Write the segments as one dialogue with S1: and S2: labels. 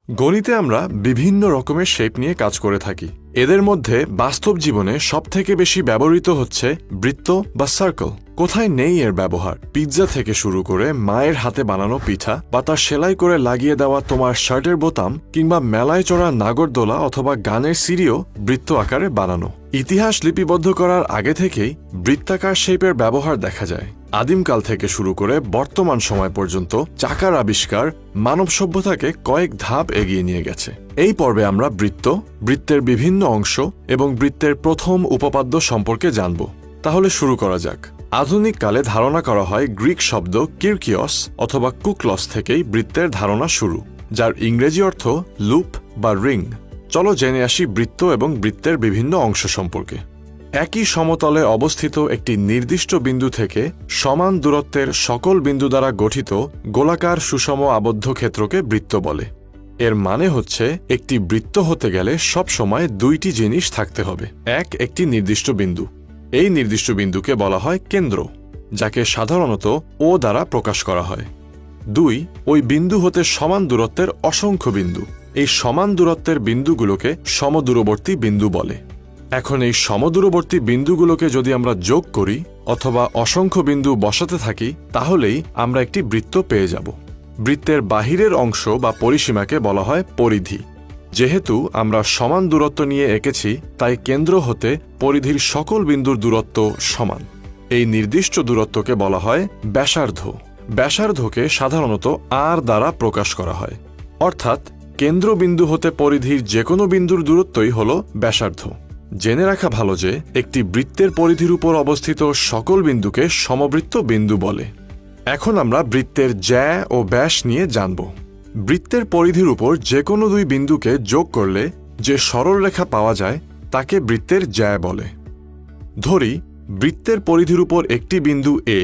S1: গণিতে আমরা বিভিন্ন রকমের শেপ নিয়ে কাজ করে থাকি। এদের মধ্যে বাস্তব জীবনে সবথেকে বেশি ব্যবহৃত হচ্ছে বৃত্ত বা সার্কেল। কোথায় নেই এর ব্যবহার? পিৎজা থেকে শুরু করে মায়ের হাতে বানানো পিঠা বা তার সেলাই করে লাগিয়ে দেওয়া তোমার শার্টের বোতাম কিংবা মেলায় চড়া নাগরদোলা অথবা গানের সিঁড়িও বৃত্ত আকারে বানানো। ইতিহাস লিপিবদ্ধ করার আগে থেকেই বৃত্তাকার শেপের ব্যবহার দেখা যায়। আদিমকাল থেকে শুরু করে বর্তমান সময় পর্যন্ত চাকার আবিষ্কার মানব সভ্যতাকে কয়েক ধাপ এগিয়ে নিয়ে গেছে। এই পর্বে আমরা বৃত্ত, বৃত্তের বিভিন্ন অংশ এবং বৃত্তের প্রথম উপপাদ্য সম্পর্কে জানব। তাহলে শুরু করা যাক। আধুনিক কালে ধারণা করা হয় গ্রিক শব্দ কিরকিয়স অথবা কুকলস থেকেই বৃত্তের ধারণা শুরু, যার ইংরেজি অর্থ লুপ বা রিং। চলো জেনে আসি বৃত্ত এবং বৃত্তের বিভিন্ন অংশ সম্পর্কে। একই সমতলে অবস্থিত একটি নির্দিষ্ট বিন্দু থেকে সমান দূরত্বের সকল বিন্দু দ্বারা গঠিত গোলাকার সুষম আবদ্ধ ক্ষেত্রকে বৃত্ত বলে। এর মানে হচ্ছে একটি বৃত্ত হতে গেলে সবসময় দুইটি জিনিস থাকতে হবে। একটি নির্দিষ্ট বিন্দু। এই নির্দিষ্ট বিন্দুকে বলা হয় কেন্দ্র, যাকে সাধারণত ও দ্বারা প্রকাশ করা হয়। 2, ওই বিন্দু হতে সমান দূরত্বের অসংখ্য বিন্দু। এই সমান দূরত্বের বিন্দুগুলোকে সমদূরবর্তী বিন্দু বলে। এখন এই সমদূরবর্তী বিন্দুগুলোকে যদি আমরা যোগ করি অথবা অসংখ্য বিন্দু বসাতে থাকি, তাহলেই আমরা একটি বৃত্ত পেয়ে যাব। বৃত্তের বাহিরের অংশ বা পরিসীমাকে বলা হয় পরিধি। যেহেতু আমরা সমান দূরত্ব নিয়ে এঁকেছি, তাই কেন্দ্র হতে পরিধির সকল বিন্দুর দূরত্ব সমান। এই নির্দিষ্ট দূরত্বকে বলা হয় ব্যাসার্ধ। ব্যাসার্ধকে সাধারণত আর দ্বারা প্রকাশ করা হয়, অর্থাৎ কেন্দ্রবিন্দু হতে পরিধির যে কোনো বিন্দুর দূরত্বই হল ব্যাসার্ধ। জেনে রাখা ভালো যে একটি বৃত্তের পরিধির উপর অবস্থিত সকল বিন্দুকে সমবৃত্ত বিন্দু বলে। এখন আমরা বৃত্তের জ্যা ও ব্যাস নিয়ে জানব। বৃত্তের পরিধির উপর যে কোনো দুই বিন্দুকে যোগ করলে যে সরল রেখা পাওয়া যায় তাকে বৃত্তের জ্যা বলে। ধরি বৃত্তের পরিধির উপর একটি বিন্দু এ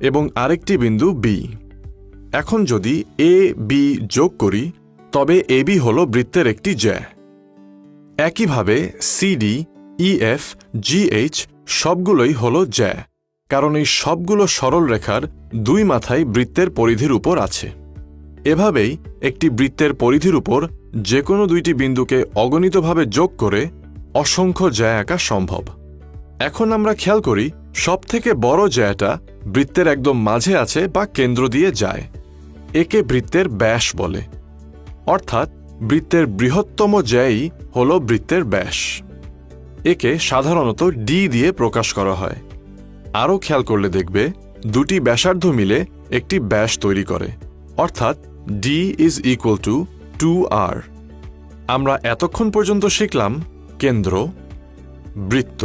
S1: এবং আরেকটি বিন্দু বি। এখন যদি এ বি যোগ করি, তবে এবি হল বৃত্তের একটি জ্যা। একইভাবে সিডি, ইএফ, জিএইচ সবগুলোই হল জ্যা, কারণ এই সবগুলো সরল রেখার দুই মাথায় বৃত্তের পরিধির উপর আছে। এভাবেই একটি বৃত্তের পরিধির উপর যে কোনো দুইটি বিন্দুকে অগণিতভাবে যোগ করে অসংখ্য জ্যা আঁকা সম্ভব। এখন আমরা খেয়াল করি সবথেকে বড় জ্যাটা বৃত্তের একদম মাঝে আছে বা কেন্দ্র দিয়ে যায়। একে বৃত্তের ব্যাস বলে, অর্থাৎ বৃত্তের বৃহত্তম জ্যাই হল বৃত্তের ব্যাস। একে সাধারণত ডি দিয়ে প্রকাশ করা হয়। আরও খেয়াল করলে দেখবে দুটি ব্যাসার্ধ মিলে একটি ব্যাস তৈরি করে, অর্থাৎ D is equal two 2r। আমরা এতক্ষণ পর্যন্ত শিখলাম কেন্দ্র, বৃত্ত,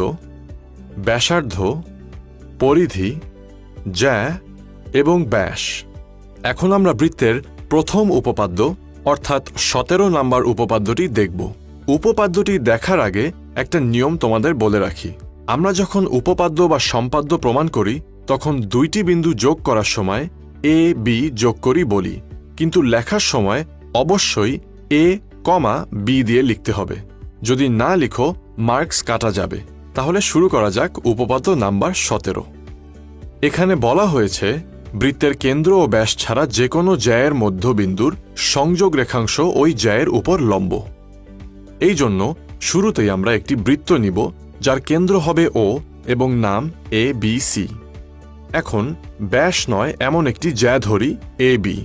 S1: ব্যাসার্ধ, পরিধি, জ্যা এবং ব্যাস। এখন আমরা বৃত্তের প্রথম উপপাদ্য অর্থাৎ 17 নম্বর উপপাদ্যটি দেখব। উপপাদ্যটি দেখার আগে একটা নিয়ম তোমাদের বলে রাখি। আমরা যখন উপপাদ্য বা সম্পাদ্য প্রমাণ করি, তখন দুইটি বিন্দু যোগ করার সময় এ বি যোগ করি বলি, কিন্তু লেখার সময় অবশ্যই এ কমা বি দিয়ে লিখতে হবে। যদি না লিখো মার্কস কাটা যাবে। তাহলে শুরু করা যাক উপপাদ্য নাম্বার 17। এখানে বলা হয়েছে বৃত্তের কেন্দ্র ও ব্যাস ছাড়া যে কোনো জ্যায়ের মধ্যবিন্দুর সংযোগ রেখাংশ ওই জ্যায়ের উপর লম্ব। এই জন্য শুরুতেই আমরা একটি বৃত্ত নিব যার কেন্দ্র হবে ও এবং নাম এ বি সি। এখন ব্যাস নয় এমন একটি জ্যা ধরি এ বি।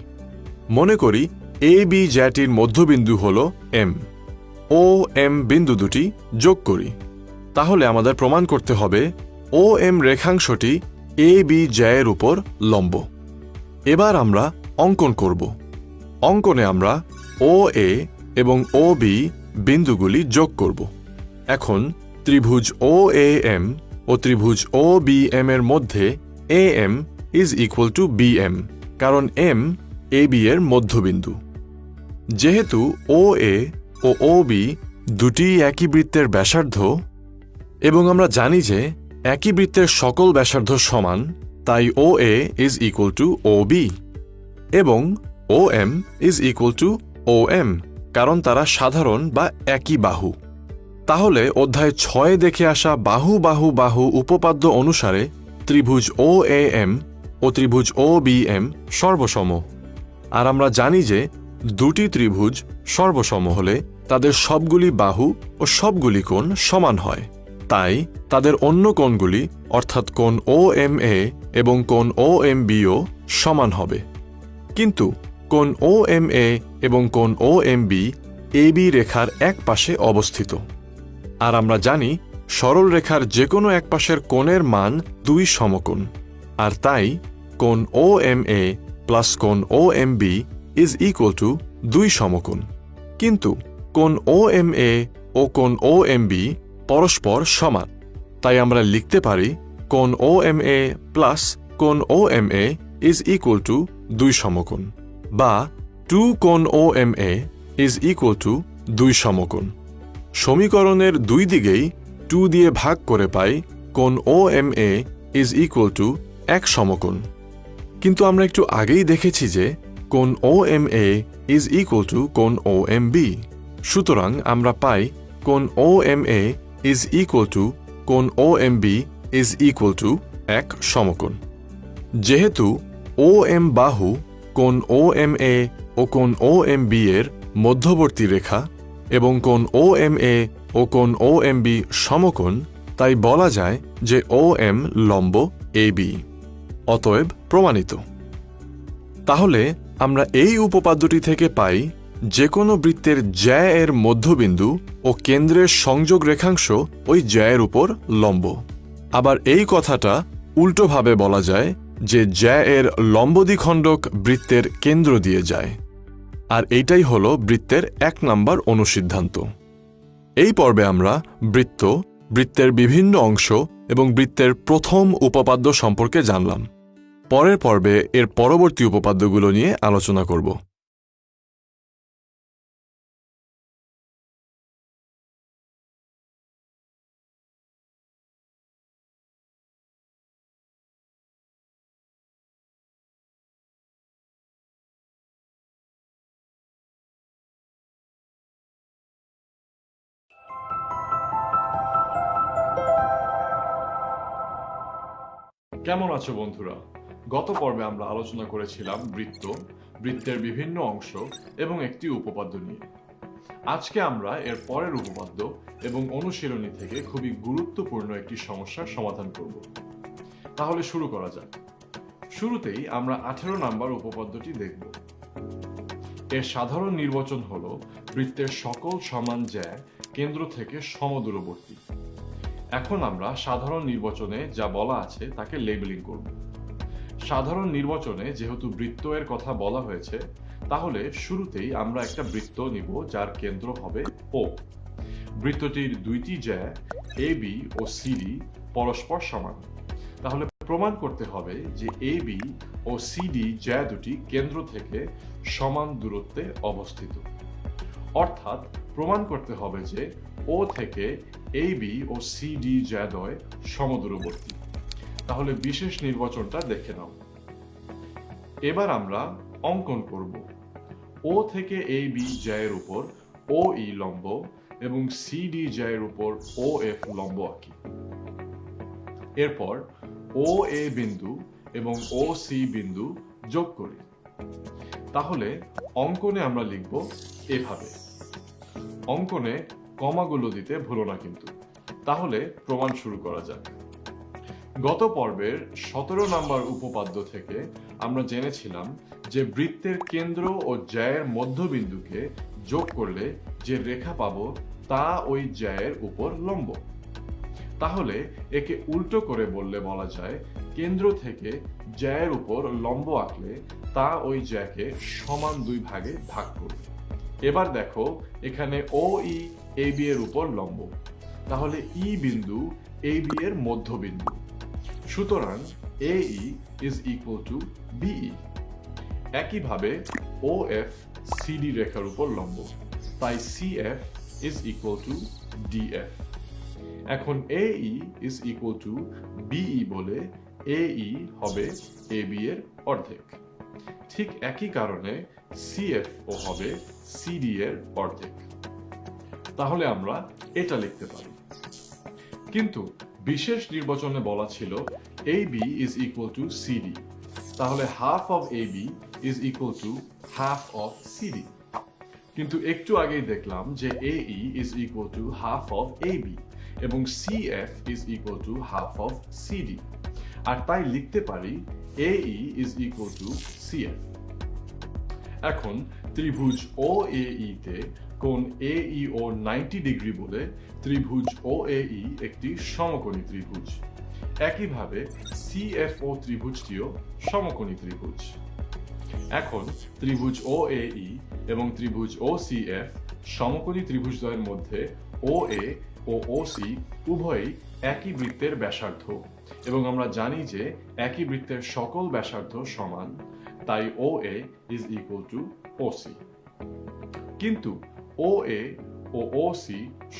S1: মনে করি এ বি জ্যাটির মধ্যবিন্দু হল এম। ও এম বিন্দু দুটি যোগ করি। তাহলে আমাদের প্রমাণ করতে হবে ও এম রেখাংশটি এ বি জ্যায়ের উপর লম্ব। এবার আমরা অঙ্কন করব। অঙ্কনে আমরা ও এ এবং ও বি বিন্দুগুলি যোগ করব। এখন ত্রিভুজ ও এ এম ও ত্রিভুজ ও বি এম এর মধ্যে A M is equal to B M, কারণ এম এ বি এর মধ্যবিন্দু। যেহেতু ও এ ও ও বি দুটি একই বৃত্তের ব্যাসার্ধ এবং আমরা জানি যে একই বৃত্তের সকল ব্যাসার্ধ সমান, তাই O A is equal to O B এবং O M is equal to O M, কারণ তারা সাধারণ বা একই বাহু। তাহলে অধ্যায় 6 দেখে আসা বাহু বাহু বাহু উপপাদ্য অনুসারে ত্রিভুজ ও এ এম ও ত্রিভুজ ও বি এম সর্বসম। আর আমরা জানি যে দুটি ত্রিভুজ সর্বসম হলে তাদের সবগুলি বাহু ও সবগুলি কোণ সমান হয়। তাই তাদের অন্য কোণগুলি অর্থাৎ কোণ OMA এবং কোণ OMBও সমান হবে। কিন্তু কোণ OMA এবং কোণ OMB AB রেখার এক পাশে অবস্থিত। আর আমরা জানি সরল রেখার যে কোনো এক পাশের কোণের মান 2 সমকোণ। আর তাই কোণ OMA প্লাস কোণ OMB ইজ ইকুয়াল টু 2 সমকোণ। কিন্তু কোণ OMA ও কোণ OMB পরস্পর সমান। তাই আমরা লিখতে পারি কোণ OMA প্লাস কোণ OMA ইজ ইকুয়াল টু 2 সমকোণ, বা 2 কোণ OMA ইজ ইকুয়াল টু 2 সমকোণ। সমীকরণের দুই দিকেই 2 দিয়ে ভাগ করে পাই কোণ OMA ইজ ইকুয়াল টু 1 সমকোণ। কিন্তু আমরা একটু আগেই দেখেছি যে কোণ OMA ইজ ইকুয়াল টু কোণ OMB। সুতরাং আমরা পাই কোণ OMA ইজ ইকুয়াল টু কোণ OMB ইজ ইকুয়াল টু 1 সমকোণ। যেহেতু OM বাহু কোণ OMA ও কোণ OMB এর মধ্যবর্তী রেখা এবং কোণ OMA ও কোণ OMB সমকোণ, তাই বলা যায় যে OM লম্ব AB। অতএব প্রমাণিত। তাহলে আমরা এই উপপাদ্যটি থেকে পাই যে কোনো বৃত্তের জ্যা এর মধ্যবিন্দু ও কেন্দ্রের সংযোগ রেখাংশ ওই জ্যা এর উপর লম্ব। আবার এই কথাটা উল্টোভাবে বলা যায় যে জ্যা এর লম্ব দ্বিখণ্ডক বৃত্তের কেন্দ্র দিয়ে যায়। আর এইটাই হলো বৃত্তের 1 নম্বর অনুসিদ্ধান্ত। এই পর্বে আমরা বৃত্ত, বৃত্তের বিভিন্ন অংশ এবং বৃত্তের প্রথম উপপাদ্য সম্পর্কে জানলাম। পরের পর্বে এর পরবর্তী উপপাদ্যগুলো নিয়ে আলোচনা করব। কেমন আছো বন্ধুরা? গত পর্বে আমরা আলোচনা করেছিলাম বৃত্ত, বৃত্তের বিভিন্ন অংশ এবং একটি উপপাদ্য নিয়ে। আজকে আমরা এর পরের উপপাদ্য এবং অনুশীলনী থেকে খুবই গুরুত্বপূর্ণ একটি সমস্যার সমাধান করব। তাহলে শুরু করা যাক। শুরুতেই আমরা 18 নম্বর উপপাদ্যটি দেখব। এর সাধারণ নির্বচন হলো বৃত্তের সকল সমান জ্যা কেন্দ্র থেকে সমদূরবর্তী। এখন আমরা সাধারণ নির্বচনে যা বলা আছে তাকে লেবেলিং করব। সাধারণ নির্বচনে যেহেতু বৃত্ত এর কথা বলা হয়েছে, তাহলে শুরুতেই আমরা একটা বৃত্ত নিব যার কেন্দ্র হবে O। বৃত্তটির দুইটি জ্যা AB ও CD পরস্পর সমান। তাহলে প্রমাণ করতে হবে যে AB ও CD জ্যা দুটি কেন্দ্র থেকে সমান দূরত্বে অবস্থিত। অর্থাৎ প্রমাণ করতে হবে যে O থেকে AB ও CD জ্যাদ্বয় সমদূরবর্তী। তাহলে বিশেষ নির্বাচনটা দেখে নাও। এবার আমরা অঙ্কন করব। O থেকে AB জ্যায়ের উপর OE লম্ব এবং CD জ্যায়ের উপর OF লম্ব আঁকি। এরপর OA বিন্দু এবং OC বিন্দু যোগ করি। তাহলে অঙ্কনে আমরা লিখব এভাবে। অঙ্কনে কমাগুলো দিতে ভুলো না কিন্তু। তাহলে প্রমাণ শুরু করা যাক। গত পর্বের 17 নম্বর উপপাদ্য থেকে আমরা জেনেছিলাম যে বৃত্তের কেন্দ্র ও জ্যায়ের মধ্যবিন্দুকে যোগ করলে যে রেখা পাবো তা ওই জ্যায়ের উপর লম্ব। তাহলে একে উল্টো করে বললে বলা যায় কেন্দ্র থেকে জ্যায়ের উপর লম্ব আঁকলে তা ওই জ্যাকে সমান 2 ভাগে ভাগ করবে। এবার দেখো এখানে OE AB এর উপর লম্ব। তাহলে E বিন্দু AB এর মধ্যবিন্দু। সুতরাং AE is equal to BE। একইভাবে OF CD রেখার উপর লম্ব। তাই CF is equal to DF। এখন AE is equal to BE বলে AE হবে AB এর অর্ধেক। ঠিক একই কারণে CF ও হবে CD এর অর্ধেক। তাহলে আমরা এটা লিখতে পারি। কিন্তু বিশেষ নির্বাচনে বলা ছিল AB is equal to CD। তাহলে half of AB is equal to half of CD. কিন্তু একটু আগেই দেখলাম যে AE is equal to half of AB এবং CF is equal to half of CD, আর তাই লিখতে পারি AE is equal to CF। এখন ত্রিভুজ OAE তে কোণ AEO 90 ডিগ্রি বলে ত্রিভুজ OAE একটি সমকোণী ত্রিভুজ। একইভাবে CFO ত্রিভুজটিও সমকোণী ত্রিভুজ। এখন ত্রিভুজ OAE এবং ত্রিভুজ OCF সমকোণী ত্রিভুজদ্বয়ের মধ্যে OA ও OC উভয়ই একই বৃত্তের ব্যাসার্ধ এবং আমরা জানি যে একই বৃত্তের সকল ব্যাসার্ধ সমান, তাই OA is equal to OC। কিন্তু OA ও OC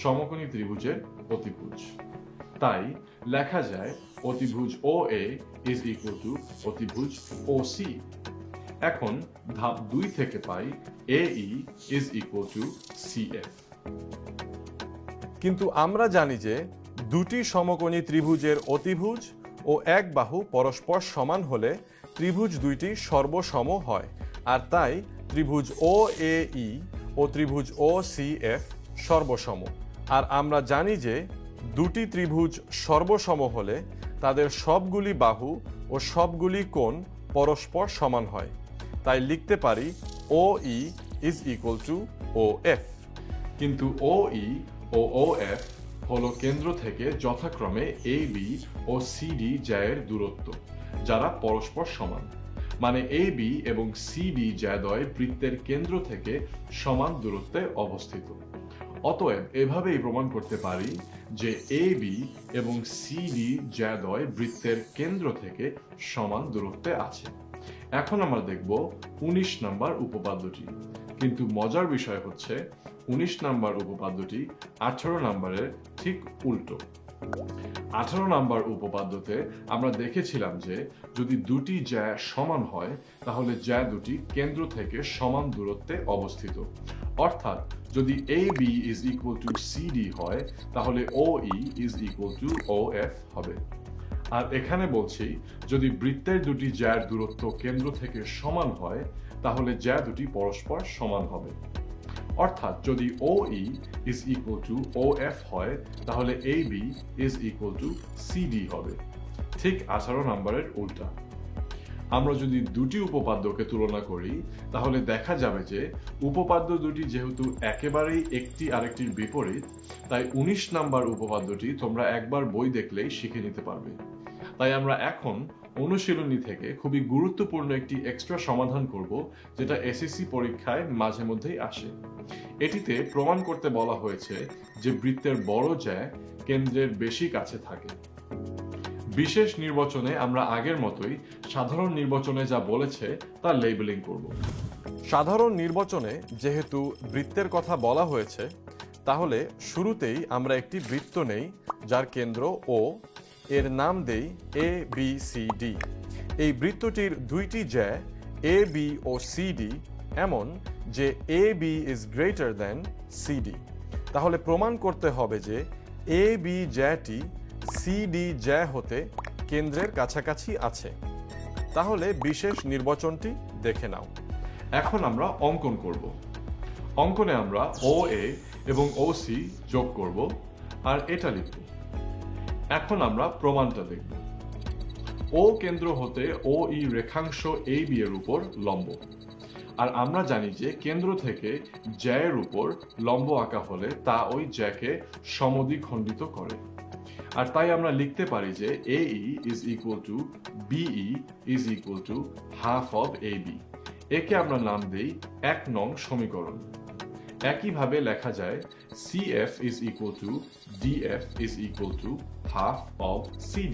S1: সমকোণী ত্রিভুজের অতিভুজ, তাই লেখা যায় অতিভুজ OA is equal to অতিভুজ OC। এখন ধাপ 2 থেকে পাই AE is equal to CF। কিন্তু আমরা জানি যে দুটি সমকোণী ত্রিভুজের অতিভুজ ও এক বাহু পরস্পর সমান হলে ত্রিভুজ দুইটি সর্বসম হয়, আর তাই ত্রিভুজ OAE ও ত্রিভুজ OCF সর্বসম। আর আমরা জানি যে দুটি ত্রিভুজ সর্বসম হলে তাদের সবগুলি বাহু ও সবগুলি কোণ পরস্পর সমান হয়, তাই লিখতে পারি OE is equal to OF। কিন্তু OE ও OF হলো কেন্দ্র থেকে যথাক্রমে AB ও CD জ্যায়ের দূরত্ব, যারা পরস্পর সমান। মানে AB এবং CD জ্যাদ্বয় বৃত্তের কেন্দ্র থেকে সমান দূরত্বে অবস্থিত। অতএব এভাবেই প্রমাণ করতে পারি যে AB এবং CD জ্যাদ্বয় বৃত্তের কেন্দ্র থেকে সমান দূরত্বে আছে। এখন আমরা দেখব 19 নম্বর উপপাদ্যটি। কিন্তু মজার বিষয় হচ্ছে 19 নম্বর উপপাদ্যটি 18 নম্বরের ঠিক উল্টো। 18 নম্বর উপপাদ্যতে আমরা দেখেছিলাম যে যদি দুটি জ্যা সমান হয় তাহলে জ্যা দুটি কেন্দ্র থেকে সমান দূরত্বে অবস্থিত। অর্থাৎ যদি AB is equal to CD হয় তাহলে OE is equal to OF হবে। আর এখানে বলছি যদি বৃত্তের দুটি জ্যার দূরত্ব কেন্দ্র থেকে সমান হয় তাহলে জ্যা দুটি পরস্পর সমান হবে। অর্থাৎ যদি OE is equal to OF হয় তাহলে AB is equal to CD হবে। ঠিক 18 নম্বরের উল্টা। আমরা যদি দুটি উপপাদ্যকে তুলনা করি তাহলে দেখা যাবে যে উপপাদ্য দুটি যেহেতু একেবারেই একটি আরেকটির বিপরীত, তাই 19 নম্বর উপপাদ্যটি তোমরা একবার বই দেখলেই শিখে নিতে পারবে। তাই আমরা এখন অনুশীলনী থেকে খুবই গুরুত্বপূর্ণ একটি এক্সট্রা সমাধান করব, যেটা এসএসসি পরীক্ষায় মাঝে মধ্যেই আসে। এটিতে প্রমাণ করতে বলা হয়েছে যে বৃত্তের বড় জ্যা কেন্দ্রের বেশি কাছে থাকে। বিশেষ নির্বাচনে আমরা আগের মতোই সাধারণ নির্বাচনে যা বলেছে তা লেবেলিং করব। সাধারণ নির্বাচনে যেহেতু বৃত্তের কথা বলা হয়েছে, তাহলে শুরুতেই আমরা একটি বৃত্ত নেই যার কেন্দ্র O, এর নাম দেই ABCD। এই বৃত্তটির দুইটি জ্যা AB ও CD এমন যে AB is greater than CD। তাহলে প্রমাণ করতে হবে যে AB জ্যাটি CD জ্যা হতে কেন্দ্রের কাছাকাছি আছে। তাহলে বিশেষ নির্বাচনটি দেখে নাও। এখন আমরা অঙ্কন করব। অঙ্কনে আমরা OA এবং OC যোগ করব আর এটা লিখব। এখন আমরা প্রমাণটা দেখব। O কেন্দ্র হতে OE রেখাংশ AB এর উপর লম্ব। আর আমরা জানি যে কেন্দ্র থেকে জ্যায়ের উপর লম্ব আঁকা হলে তা ওই জ্যাকে সমদ্বিখণ্ডিত করে। আর তাই আমরা লিখতে পারি যে AE is equal to BE is equal to half of AB। একে আমরা নাম দেই 1 নং সমীকরণ। একইভাবে লেখা যায় CF is equal to DF is equal to half of CD।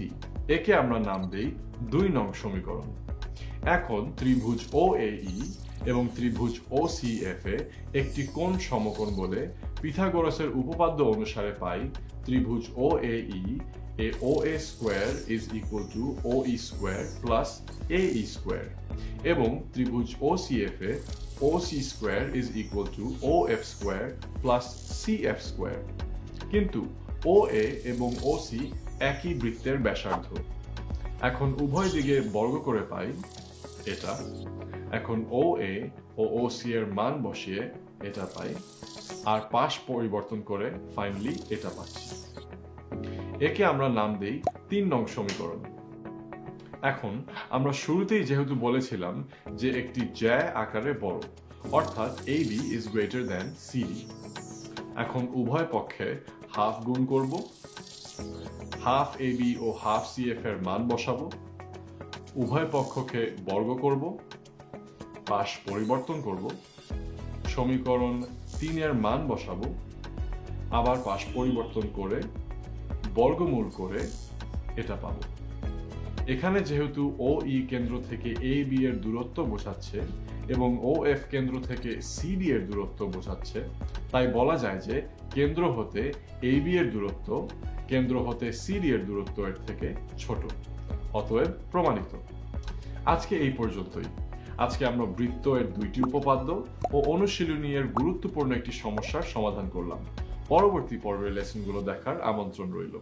S1: একে আমরা নাম দেই 2 নং সমীকরণ। এখন ত্রিভুজ OAE এবং ত্রিভুজ OCF এ একটি কোণ সমকোণ বলে পিথাগোরাসের উপপাদ্য অনুসারে পাই ত্রিভুজ OAE A OA square is equal to OE square plus AE square এবং ত্রিভুজ OCF A OC square is equal to OF square plus CF square। কিন্তু OA এবং OC একই বৃত্তের ব্যাসার্ধ। এখন উভয় দিকে বর্গ করে পাই এটা। এখন OA ও OC এর মান বসিয়ে এটা পাই, আর পাশ পরিবর্তন করে ফাইনালি এটা পাচ্ছি। একে আমরা নাম দেই 3 নং সমীকরণ। এখন আমরা শুরুতেই যেহেতু বলেছিলাম যে একটি জ্যা আকারে বড়, অর্থাৎ AB is greater than CD। এখন উভয় পক্ষে হাফ গুণ করব, হাফ AB ও হাফ CF এর মান বসাবো, উভয় পক্ষকে বর্গ করব, পাশ পরিবর্তন করব, সমীকরণ 3 এর মান বসাবো, আবার পাশ পরিবর্তন করে বর্গমূল করে এটা পাবো। এখানে যেহেতু OE কেন্দ্র থেকে AB এর দূরত্ব বোঝাচ্ছে এবং OF কেন্দ্র থেকে CD এর দূরত্ব বোঝাচ্ছে, তাই বলা যায় যে কেন্দ্র হতে AB এর দূরত্ব কেন্দ্র হতে CD এর দূরত্ব এর থেকে ছোট। অতএব প্রমাণিত। আজকে এই পর্যন্তই। আজকে আমরা বৃত্ত এর 2টি উপপাদ্য ও অনুশীলনী এর গুরুত্বপূর্ণ একটি সমস্যার সমাধান করলাম। পরবর্তী পর্বের লেসনগুলো দেখার আমন্ত্রণ রইল।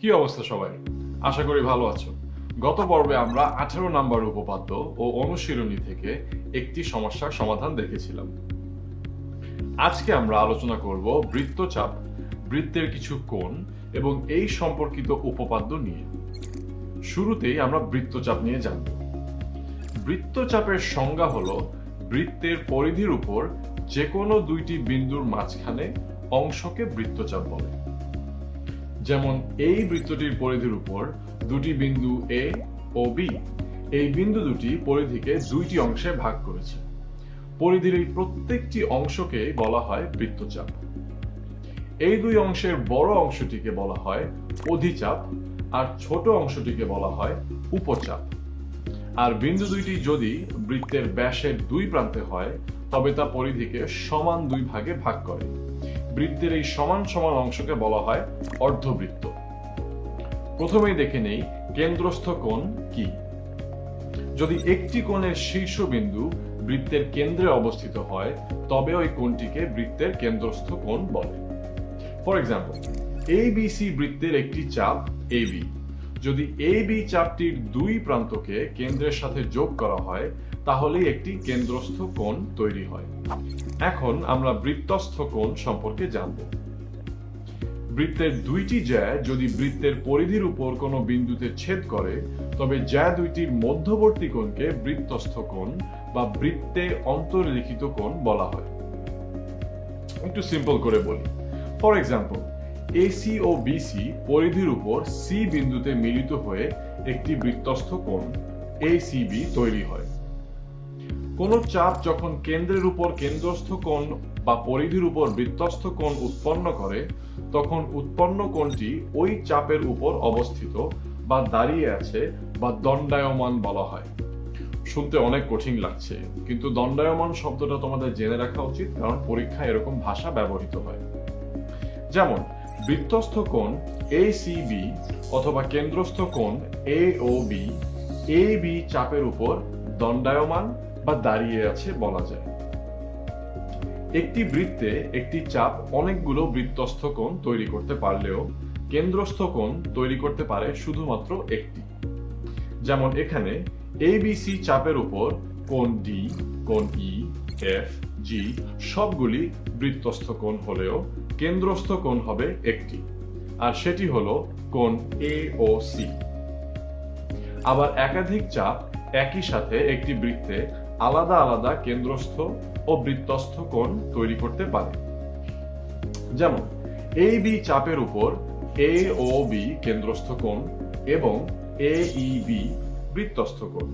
S1: কি অবস্থা সবাই? আশা করি ভালো আছো। গত পর্বে আমরা 18 নম্বর উপপাদ্য ও অনুশীলনী থেকে একটি সমস্যার সমাধান দেখেছিলাম। আজকে আমরা আলোচনা করব বৃত্তচাপ, বৃত্তের কিছু কোণ এবং এই সম্পর্কিত উপপাদ্য নিয়ে। শুরুতেই আমরা বৃত্তচাপ নিয়ে জানব। বৃত্তচাপের সংজ্ঞা হলো বৃত্তের পরিধির উপর যে কোনো দুইটি বিন্দুর মাঝখানে অংশকে বৃত্তচাপ বলে। যেমন এই বৃত্তটির পরিধির উপর দুটি বিন্দু A ও B, এই বিন্দু দুটি পরিধিকে দুইটি অংশে ভাগ করেছে। পরিধির এই প্রত্যেকটি অংশকে বলা হয় বৃত্তচাপ। এই দুই অংশের বড় অংশটিকে বলা হয় অধিচাপ আর ছোট অংশটিকে বলা হয় উপচাপ। আর বিন্দু দুইটি যদি বৃত্তের ব্যাসের দুই প্রান্তে হয় তবে তা পরিধিকে সমান দুই ভাগে ভাগ করে। বৃত্তের এই সমান সমান অংশকে বলা হয় অর্ধবৃত্ত। প্রথমেই দেখে নেই কেন্দ্রস্থ কোণ কি। যদি একটি কোণের শীর্ষবিন্দু বৃত্তের কেন্দ্রে অবস্থিত হয় তবে ওই কোণটিকে বৃত্তের কেন্দ্রস্থ কোণ বলে। ফর এক্সাম্পল, ABC বৃত্তের একটি চাপ AB। যদি AB চাপটির দুই প্রান্তকে কেন্দ্রের সাথে যোগ করা হয় তাহলেই একটি কেন্দ্রস্থ কোণ তৈরি হয়। এখন আমরা বৃত্তস্থ কোণ সম্পর্কে জানব। বৃত্তের দুইটি জ্যা যদি বৃত্তের পরিধির উপর কোনো বিন্দুতে ছেদ করে তবে জ্যা দুইটির মধ্যবর্তী কোণকে বৃত্তস্থ কোণ বা বৃত্তে অন্তর্লিখিত কোণ বলা হয়। একটু সিম্পল করে বলি। ফর এক্সাম্পল, AC ও BC পরিধির উপর C বিন্দুতে মিলিত হয়ে একটি বৃত্তস্থ কোণ ACB তৈরি হয়। কোন চাপ যখন কেন্দ্রের উপর কেন্দ্রস্থ কোণ বা পরিধির উপর বৃত্তস্থ কোণ উৎপন্ন করে তখন উৎপন্ন কোণটি ওই চাপের উপর অবস্থিত বা দাঁড়িয়ে আছে বা দণ্ডায়মান বলা হয়। শুনতে অনেক কঠিন লাগছে, কিন্তু দণ্ডায়মান শব্দটা তোমাদের জেনে রাখা উচিত, কারণ পরীক্ষায় এরকম ভাষা ব্যবহৃত হয়। যেমন বৃত্তস্থ কোণ ACB অথবা কেন্দ্রস্থ কোণ AOB AB চাপের উপর দণ্ডায়মান বা দাঁড়িয়ে আছে বলা যায়। একটি বৃত্তে একটি চাপ অনেকগুলো বৃত্তস্থ কোণ তৈরি করতে পারলেও কেন্দ্রস্থ কোণ তৈরি করতে পারে শুধুমাত্র একটি। যেমন এখানে ABC চাপের উপর কোণ D, কোণ E, F, G সবগুলি বৃত্তস্থ কোণ হলেও কেন্দ্রস্থ কোণ হবে একটি, আর সেটি হলো কোণ AOC। আবার একাধিক চাপ একই সাথে একটি বৃত্তে আলাদা আলাদা কেন্দ্রস্থ ও বৃত্তস্থ কোণ তৈরি করতে পারে। যেমন AB চাপের উপর AOB কেন্দ্রস্থ কোণ এবং AEB বৃত্তস্থ কোণ।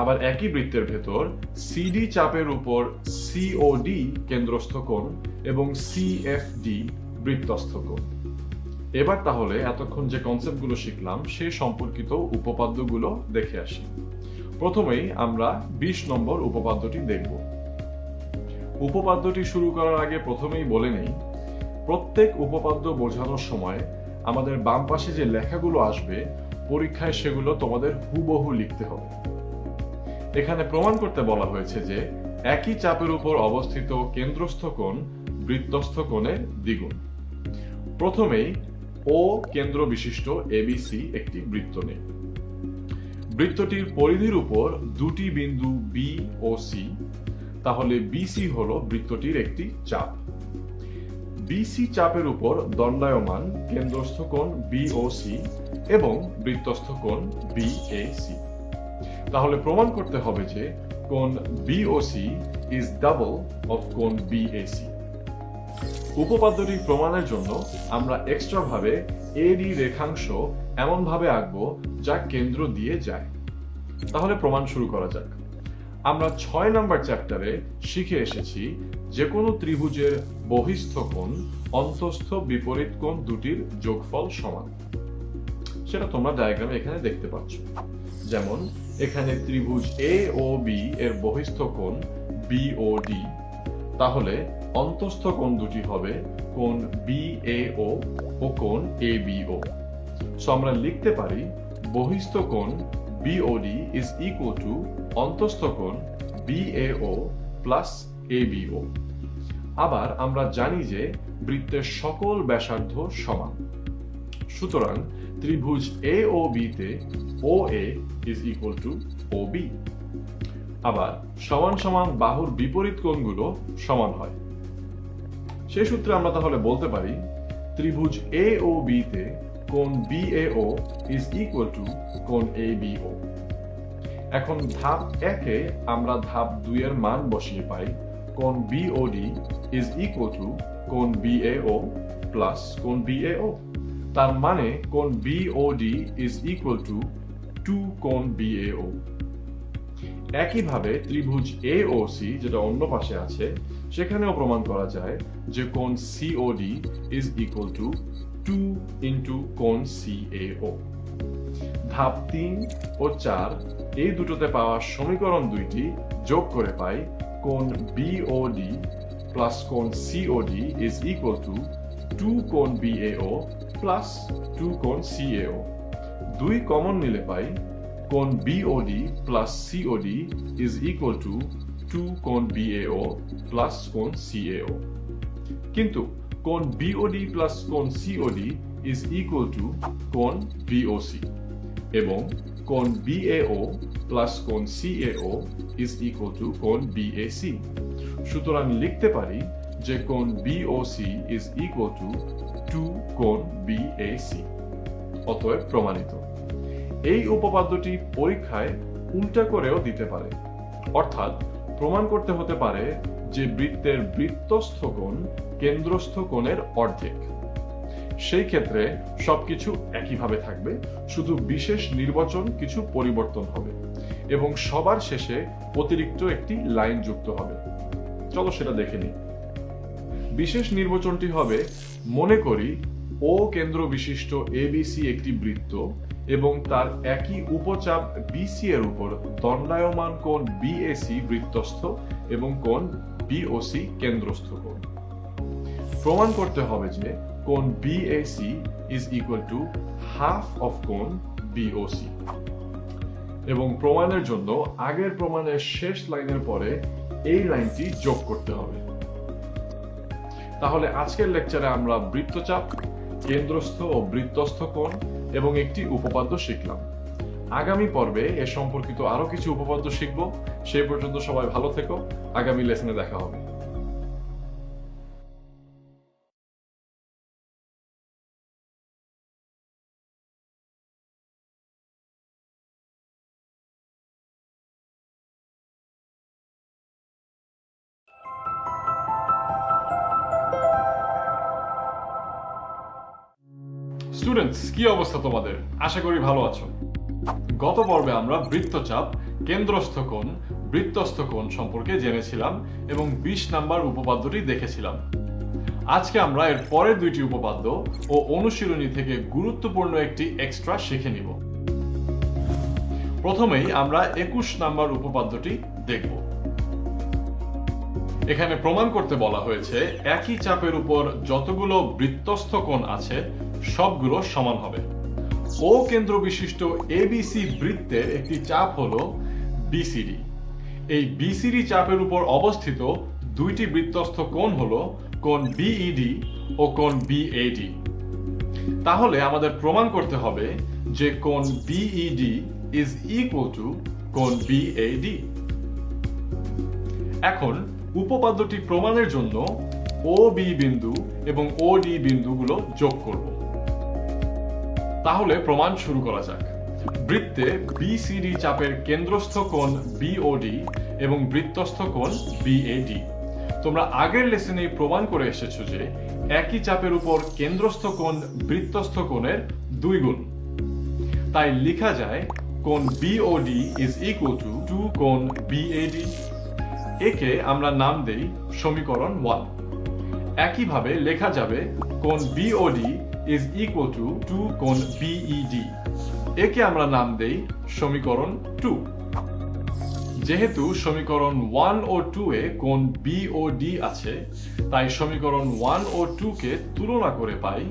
S1: আবার একই বৃত্তের ভেতর CD চাপের উপর COD কেন্দ্রস্থ কোণ এবং CFD বৃত্তস্থ কোণ। এবার তাহলে এতক্ষণ যে কনসেপ্টগুলো শিখলাম সে সম্পর্কিত উপপাদ্যগুলো দেখে আসি। প্রথমেই আমরা 20 নম্বর উপপাদ্যটি দেখব। উপপাদ্যটি শুরু করার আগে প্রথমেই বলে নেই, প্রত্যেক উপপাদ্য বোঝানোর সময় আমাদের বাম পাশে যে লেখাগুলো আসবে পরীক্ষায় সেগুলো তোমাদের হুবহু লিখতে হবে। এখানে প্রমাণ করতে বলা হয়েছে যে একই চাপের উপর অবস্থিত কেন্দ্রস্থ কোণ বৃত্তস্থ কোণের দ্বিগুণ। প্রথমেই ও কেন্দ্র বিশিষ্ট ABC একটি বৃত্ত নেই। বৃত্তটির পরিধির উপর দুটি বিন্দু B ও C, তাহলে BC হলো বৃত্তটির একটি চাপ। BC চাপের উপর দণ্ডায়মান কেন্দ্রস্থ কোণ BOC এবং বৃত্তস্থ কোণ BAC। তাহলে প্রমাণ করতে হবে যে কোণ BOC is double of কোণ BAC। উপপাদ্যটি প্রমাণের জন্য আমরা এক্সট্রা ভাবে AD রেখাংশ এমন ভাবে আঁকবো যা কেন্দ্র দিয়ে যায়। তাহলে প্রমাণ শুরু করা যাক। আমরা 6 নম্বর চ্যাপ্টারে শিখে এসেছি যে কোনো ত্রিভুজের বহিস্থ কোণ অন্তস্থ বিপরীত কোণ দুটির যোগফল সমান। সেটা তোমরা ডায়াগ্রামে এখানে দেখতে পাচ্ছ। যেমন এখানে ত্রিভুজ AOB এর বহিস্থ কোণ BOD, তাহলে অন্তস্থ কোণ দুটি হবে কোণ BAO ও কোণ ABO। সো আমরা লিখতে পারি বহিস্থ কোণ BOD is equal to অন্তস্থ কোণ BAO plus ABO। আবার আমরা জানি যে বৃত্তের সকল ব্যাসার্ধ সমান, সুতরাং ত্রিভুজ AOB তে OA is equal to OB। আবার সমান সমান বাহুর বিপরীত কোণগুলো সমান হয়। সেই সূত্রে আমরা তাহলে বলতে পারি ত্রিভুজ AOB তে কোণ BAO is equal to কোণ ABO। এখন ধাপ 1 এ আমরা ধাপ 2 এর মান বসিয়ে পাই কোণ BOD is equal to কোণ BAO plus কোণ BAO। তার মানে কোণ BOD is equal to two কোণ BAO। একইভাবে ত্রিভুজ AOC যেটা অন্য পাশে আছে সেখানেও প্রমাণ করা যায় যে কোণ COD is equal to 2 into কোণ CAO। ধাপ 3 ও 4 এই দুটোতে পাওয়া সমীকরণ দুইটি যোগ করে পাই কোণ BOD প্লাস কোণ COD is equal to 2 কোণ BAO প্লাস 2 কোণ CAO। দুই কমন নিলে পাই কোণ BOD plus COD is equal to 2 কোণ BAO প্লাস কোণ CAO। কিন্তু কোণ BOD প্লাস কোণ COD is equal to কোণ BOC এবং কোণ BAO প্লাস কোণ CAO is equal to কোণ BAC। সুতরাং লিখতে পারি যে কোণ BOC is equal to 2 কোণ BAC। অতএব প্রমাণিত। এই উপপাদ্যটি পরীক্ষায় উল্টা করেও দিতে পারে, অর্থাৎ প্রমাণ করতে হতে পারে যে বৃত্তের বৃত্তস্থ কোণ কেন্দ্রস্থ কোণের অর্ধেক। সেই ক্ষেত্রে সবকিছু একইভাবে থাকবে, শুধু বিশেষ নির্বাচন কিছু পরিবর্তন হবে এবং সবার শেষে অতিরিক্ত একটি লাইন যুক্ত হবে। চলো সেটা দেখে নিই। বিশেষ নির্বাচনটি হবে, মনে করি ও কেন্দ্র বিশিষ্ট ABC একটি বৃত্ত এবং তার একই উপচাপ BC এর উপর দণ্ডায়মান কোণ BAC বৃত্তস্থ এবং কোণ BOC কেন্দ্রস্থ কোণ। প্রমাণ করতে হবে যে কোণ BAC is equal to half of কোণ BOC এবং প্রমাণের জন্য আগের প্রমাণের শেষ লাইনের পরে এই লাইনটি যোগ করতে হবে। তাহলে আজকের লেকচারে আমরা বৃত্তচাপ, কেন্দ্রস্থ ও বৃত্তস্থ কোণ এবং একটি উপপাদ্য শিখলাম। আগামী পর্বে এ সম্পর্কিত আরো কিছু উপপাদ্য শিখব। সেই পর্যন্ত সবাই ভালো থেকো। আগামী লেসনে দেখা হবে। স্টুডেন্টস, কি অবস্থা তোমাদের? আশা করি ভালো আছো। গত পর্বে আমরা বৃত্তচাপ, কেন্দ্রস্থ কোণ, বৃত্তস্থ কোণ সম্পর্কে জেনেছিলাম এবং 20 নাম্বার উপপাদ্যটি দেখেছিলাম। আজকে আমরা এর পরের দুইটি উপপাদ্য ও অনুশীলনী থেকে গুরুত্বপূর্ণ একটি এক্সট্রা শিখে নিব। প্রথমেই আমরা 21 নাম্বার উপপাদ্যটি দেখব। এখানে প্রমাণ করতে বলা হয়েছে একই চাপের উপর যতগুলো বৃত্তস্থ কোণ আছে সবগুলো সমান হবে। ও কেন্দ্র বিশিষ্ট ABC বৃত্তের একটি চাপ হলো BCD। এই BCD চাপের উপর অবস্থিত দুইটি বৃত্তস্থ কোণ হলো কোণ BED ও কোণ BAD। তাহলে আমাদের প্রমাণ করতে হবে যে কোণ BED is equal to কোণ BAD। এখন উপপাদ্যটি প্রমাণের জন্য OB বিন্দু এবং OD বিন্দুগুলো যোগ করব। তাহলে প্রমাণ শুরু করা যাক। বৃত্তে BCD চাপের কেন্দ্রস্থ কোণ BOD এবং বৃত্তস্থ কোণ BAD। তোমরা আগের লেসনেই প্রমাণ করে এসেছো যে একই চাপের উপর কেন্দ্রস্থ কোণ বৃত্তস্থ কোণের 2 গুণ। তাই লেখা যায় কোণ BOD is equal to 2 কোণ BAD। একে আমরা নাম দেই সমীকরণ 1। একইভাবে লেখা যাবে কোণ BOD is equal to 2 কোণ BED। একে আমরা নাম দেই সমীকরণ 2। যেহেতু সমীকরণ 1 ও 2 এ কোণ BOD আছে, তাই সমীকরণ 1 ও 2 কে তুলনা করে পাই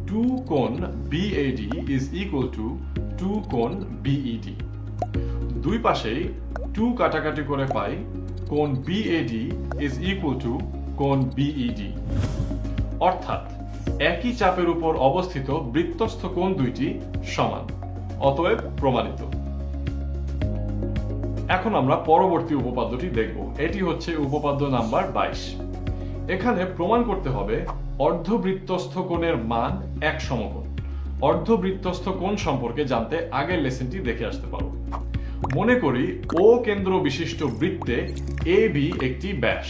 S1: 2 কোণ BAD is equal to 2 কোণ BED। দুই পাশেই 2 কাটাকাটি করে পাই কোণ BAD is equal to কোণ BED। অর্থাৎ একই চাপের উপর অবস্থিত বৃত্তস্থ কোণ দুইটি সমান। অতএব প্রমাণিত। এখন আমরা পরবর্তী উপপাদ্যটি দেখব। এটি হচ্ছে উপপাদ্য নাম্বার 22। এখানে প্রমাণ করতে হবে অর্ধবৃত্তস্থ কোণের মান এক সমকোণ। অর্ধবৃত্তস্থ কোণ সম্পর্কে জানতে আগের লেসনটি দেখে আসতে পারো। মনে করি ও কেন্দ্র বিশিষ্ট বৃত্তে AB একটি ব্যাস।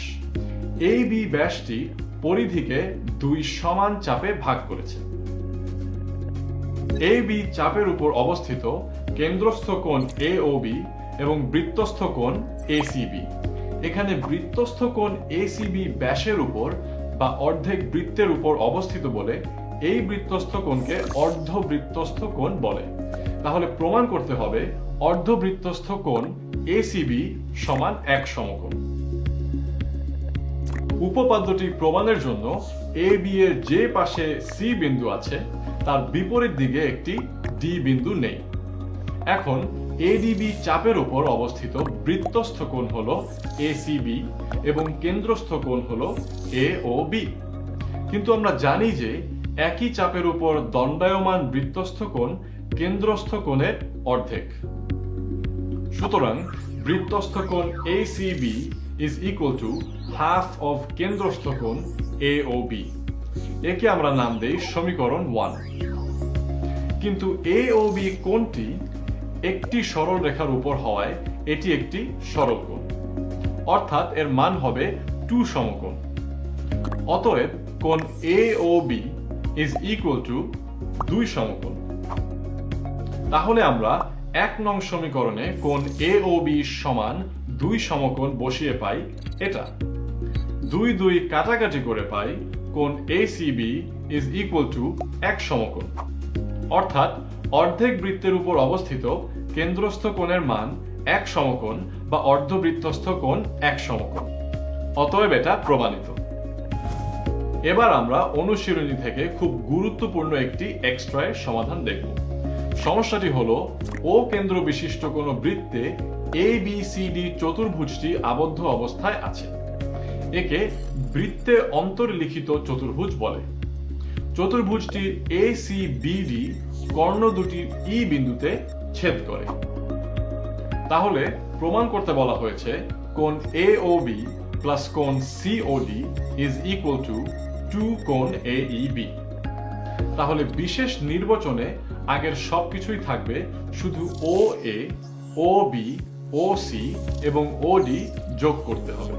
S1: AB ব্যাসটি পরিধিকে 2 সমান চাপে ভাগ করেছে। AB চাপের উপর অবস্থিত
S2: কেন্দ্রস্থ কোণ AOB এবং বৃত্তস্থ কোণ ACB। এখানে বৃত্তস্থ কোণ ACB ব্যাসের উপর বা অর্ধেক বৃত্তের উপর অবস্থিত বলে এই বৃত্তস্থ কোণকে অর্ধবৃত্তস্থ কোণ বলে। তাহলে প্রমাণ করতে হবে অর্ধবৃত্তস্থ কোণ ACB সমান এক সমকোণ। উপপাদ্যটি প্রমাণের জন্য AB এর যে পাশে C বিন্দু আছে তার বিপরীত দিকে একটি D বিন্দু নেই। এখন ADB চাপের উপর অবস্থিত বৃত্তস্থ কোণ হলো ACB এবং কেন্দ্রস্থ কোণ হলো AOB। কিন্তু আমরা জানি যে একই চাপের উপর দণ্ডায়মান বৃত্তস্থ কোণ কেন্দ্রস্থ কোণের অর্ধেক। সুতরাং বৃত্তস্থ কোণ ACB is equal to half of কেন্দ্রস্থ কোণ AOB। একে আমরা নাম দেই সমীকরণ 1। কিন্তু AOB কোণটি একটি সরল রেখার উপর হওয়ায় এটি একটি সরল কোণ, অর্থাৎ এর মান হবে 2 সমকোণ। অতএব কোণ AOB is equal to 2 সমকোণ। তাহলে আমরা 1 নং সমীকরণে কোণ AOB সমান 2 সমকোণ বসিয়ে পাই এটা। 2 2 কাটাকাটি করে পাই কোণ ACB is equal to 1 সমকোণ, অর্থাৎ অর্ধেক বৃত্তের উপর অবস্থিত কেন্দ্রস্থ কোণের মান 1 সমকোণ বা অর্ধবৃত্তস্থ কোণ 1 সমকোণ। অতএব এটা প্রমাণিত। এবার আমরা অনুশীলনী থেকে খুব গুরুত্বপূর্ণ একটি এক্সট্রা এর সমাধান দেখব। সমস্যাটি হলো ও কেন্দ্র বিশিষ্ট কোনো বৃত্তে ABCD চতুর্ভুজটি আবদ্ধ অবস্থায় আছে। একে বৃত্তে অন্তর্লিখিত চতুর্ভুজ বলে। চতুর্ভুজটির ACBD কর্ণ দুটির E বিন্দুতে ছেদ করে। তাহলে প্রমাণ করতে বলা হয়েছে কোণ AOB প্লাস কোণ COD is equal to 2 কোণ AEB। তাহলে বিশেষ নির্বাচনে আগের সবকিছুই থাকবে, শুধু OA, OB, OC এবং OD যোগ করতে হবে।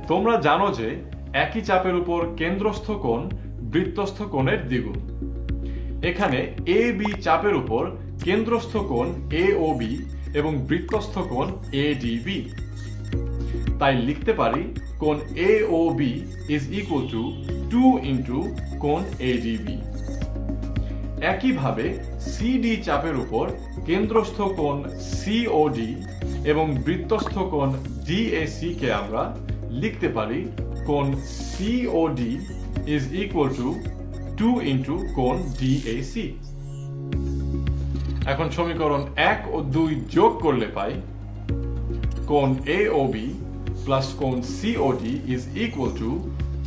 S2: তোমরা জানো যে একই চাপের উপর কেন্দ্রস্থ কোণ বৃত্তস্থ কোণের দ্বিগুণ। এখানে AB চাপের উপর কেন্দ্রস্থ কোণ AOB এবং বৃত্তস্থ কোণ ADB। তাই লিখতে পারি কোণ AOB is equal to 2 into কোণ ADB। একইভাবে CD চাপের উপর কেন্দ্রস্থ কোণ COD এবং বৃত্তস্থ কোণ DAC কে আমরা লিখতে পারি কোণ COD is equal to 2 into কোণ DAC। এখন সমীকরণ 1 ও 2 যোগ করলে পাই কোণ AOB প্লাস কোণ COD is equal to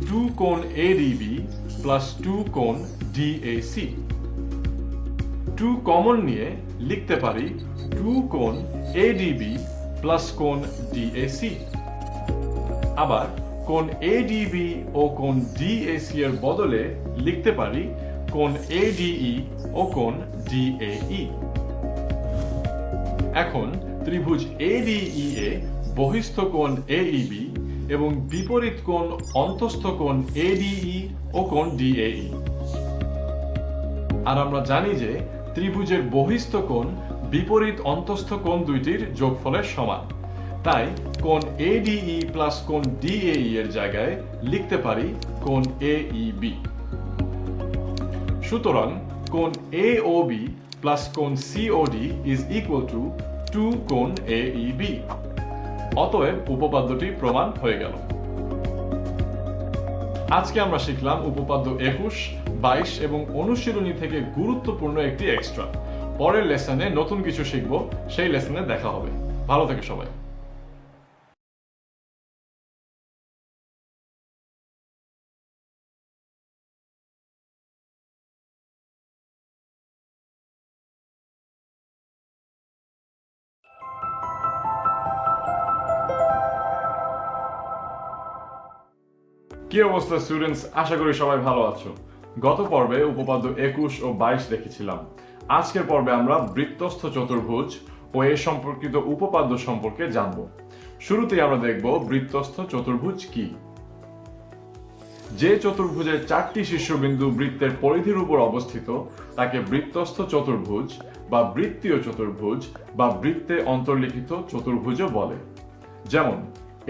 S2: 2 কোণ ADB প্লাস 2 কোণ DAC। 2 কমন নিয়ে লিখতে পারি 2 কোণ ADB প্লাস কোণ DAC। আবার কোণ ADB ও কোণ DAC এর বদলে লিখতে পারি কোণ ADE ও কোণ DAE। এখন ত্রিভুজ ADE এ বহিস্থ কোণ AEB এবং বিপরীত কোণ অন্তস্থ কোণ ADE ও কোণ DAE। আর আমরা জানি যে ত্রিভুজের বহিস্থ কোণ বিপরীত অন্তস্থ কোণ দুইটির যোগফলের সমান। তাই কোণ ADE প্লাস কোণ DAE এর জায়গায় লিখতে পারি কোণ AEB। সুতরাং কোণ AOB প্লাস কোণ COD is equal to 2 কোণ AEB। অতএব উপপাদ্যটি প্রমাণ হয়ে গেল। আজকে আমরা শিখলাম উপপাদ্য 21, 22 এবং অনুশীলনী থেকে গুরুত্বপূর্ণ একটি এক্সট্রা। পরের লেসনে নতুন কিছু শিখব, সেই লেসনে দেখা হবে। ভালো থেকে সবাই। কি অবস্থা স্টুডেন্টস, আশা করি সবাই ভালো আছো। গত পর্বে উপপাদ্য 21 ও 22 দেখেছিলাম। আজকের পর্বে আমরা বৃত্তস্থ চতুর্ভুজ ও এর সম্পর্কিত উপপাদ্য সম্পর্কে জানব। শুরুতেই আমরা দেখব বৃত্তস্থ চতুর্ভুজ কি। যে চতুর্ভুজের 4টি শীর্ষবিন্দু বৃত্তের পরিধির উপর অবস্থিত তাকে বৃত্তস্থ চতুর্ভুজ বা বৃত্তীয় চতুর্ভুজ বা বৃত্তে অন্তর্লিখিত চতুর্ভুজও বলে। যেমন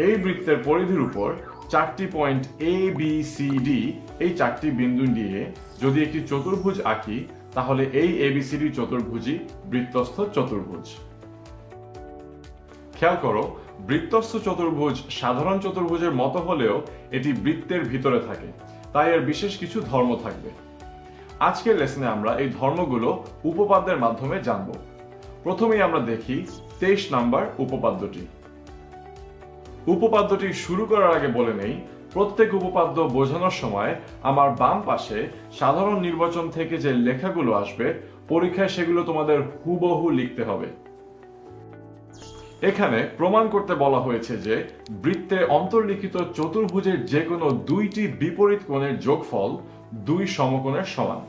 S2: এই বৃত্তের পরিধির উপর 4টি point A B C D, এই 4টি বিন্দু নিয়ে যদি একটি চতুর্ভুজ আঁকি তাহলে এই এবিসিডি চতুর্ভুজই বৃত্তস্থ চতুর্ভুজ। খেয়াল করো, বৃত্তস্থ চতুর্ভুজ সাধারণ চতুর্ভুজের মতো হলেও এটি বৃত্তের ভিতরে থাকে, তাই এর বিশেষ কিছু ধর্ম থাকবে। আজকের লেসনে আমরা এই ধর্মগুলো উপপাদ্যের মাধ্যমে জানব। প্রথমেই আমরা দেখি 23 নম্বর উপপাদ্যটি। উপপাদ্যটি শুরু করার আগে বলে নেই, প্রত্যেক উপপাদ্য বোঝানোর সময় আমার বাম পাশে সাধারণ নির্বাচন থেকে যে লেখাগুলো আসবে পরীক্ষায় সেগুলো তোমাদের হুবহু লিখতে হবে। এখানে প্রমাণ করতে বলা হয়েছে যে বৃত্তে অন্তর্লিখিত চতুর্ভুজের যে কোনো দুইটি বিপরীত কোণের যোগফল দুই সমকোণের সমান।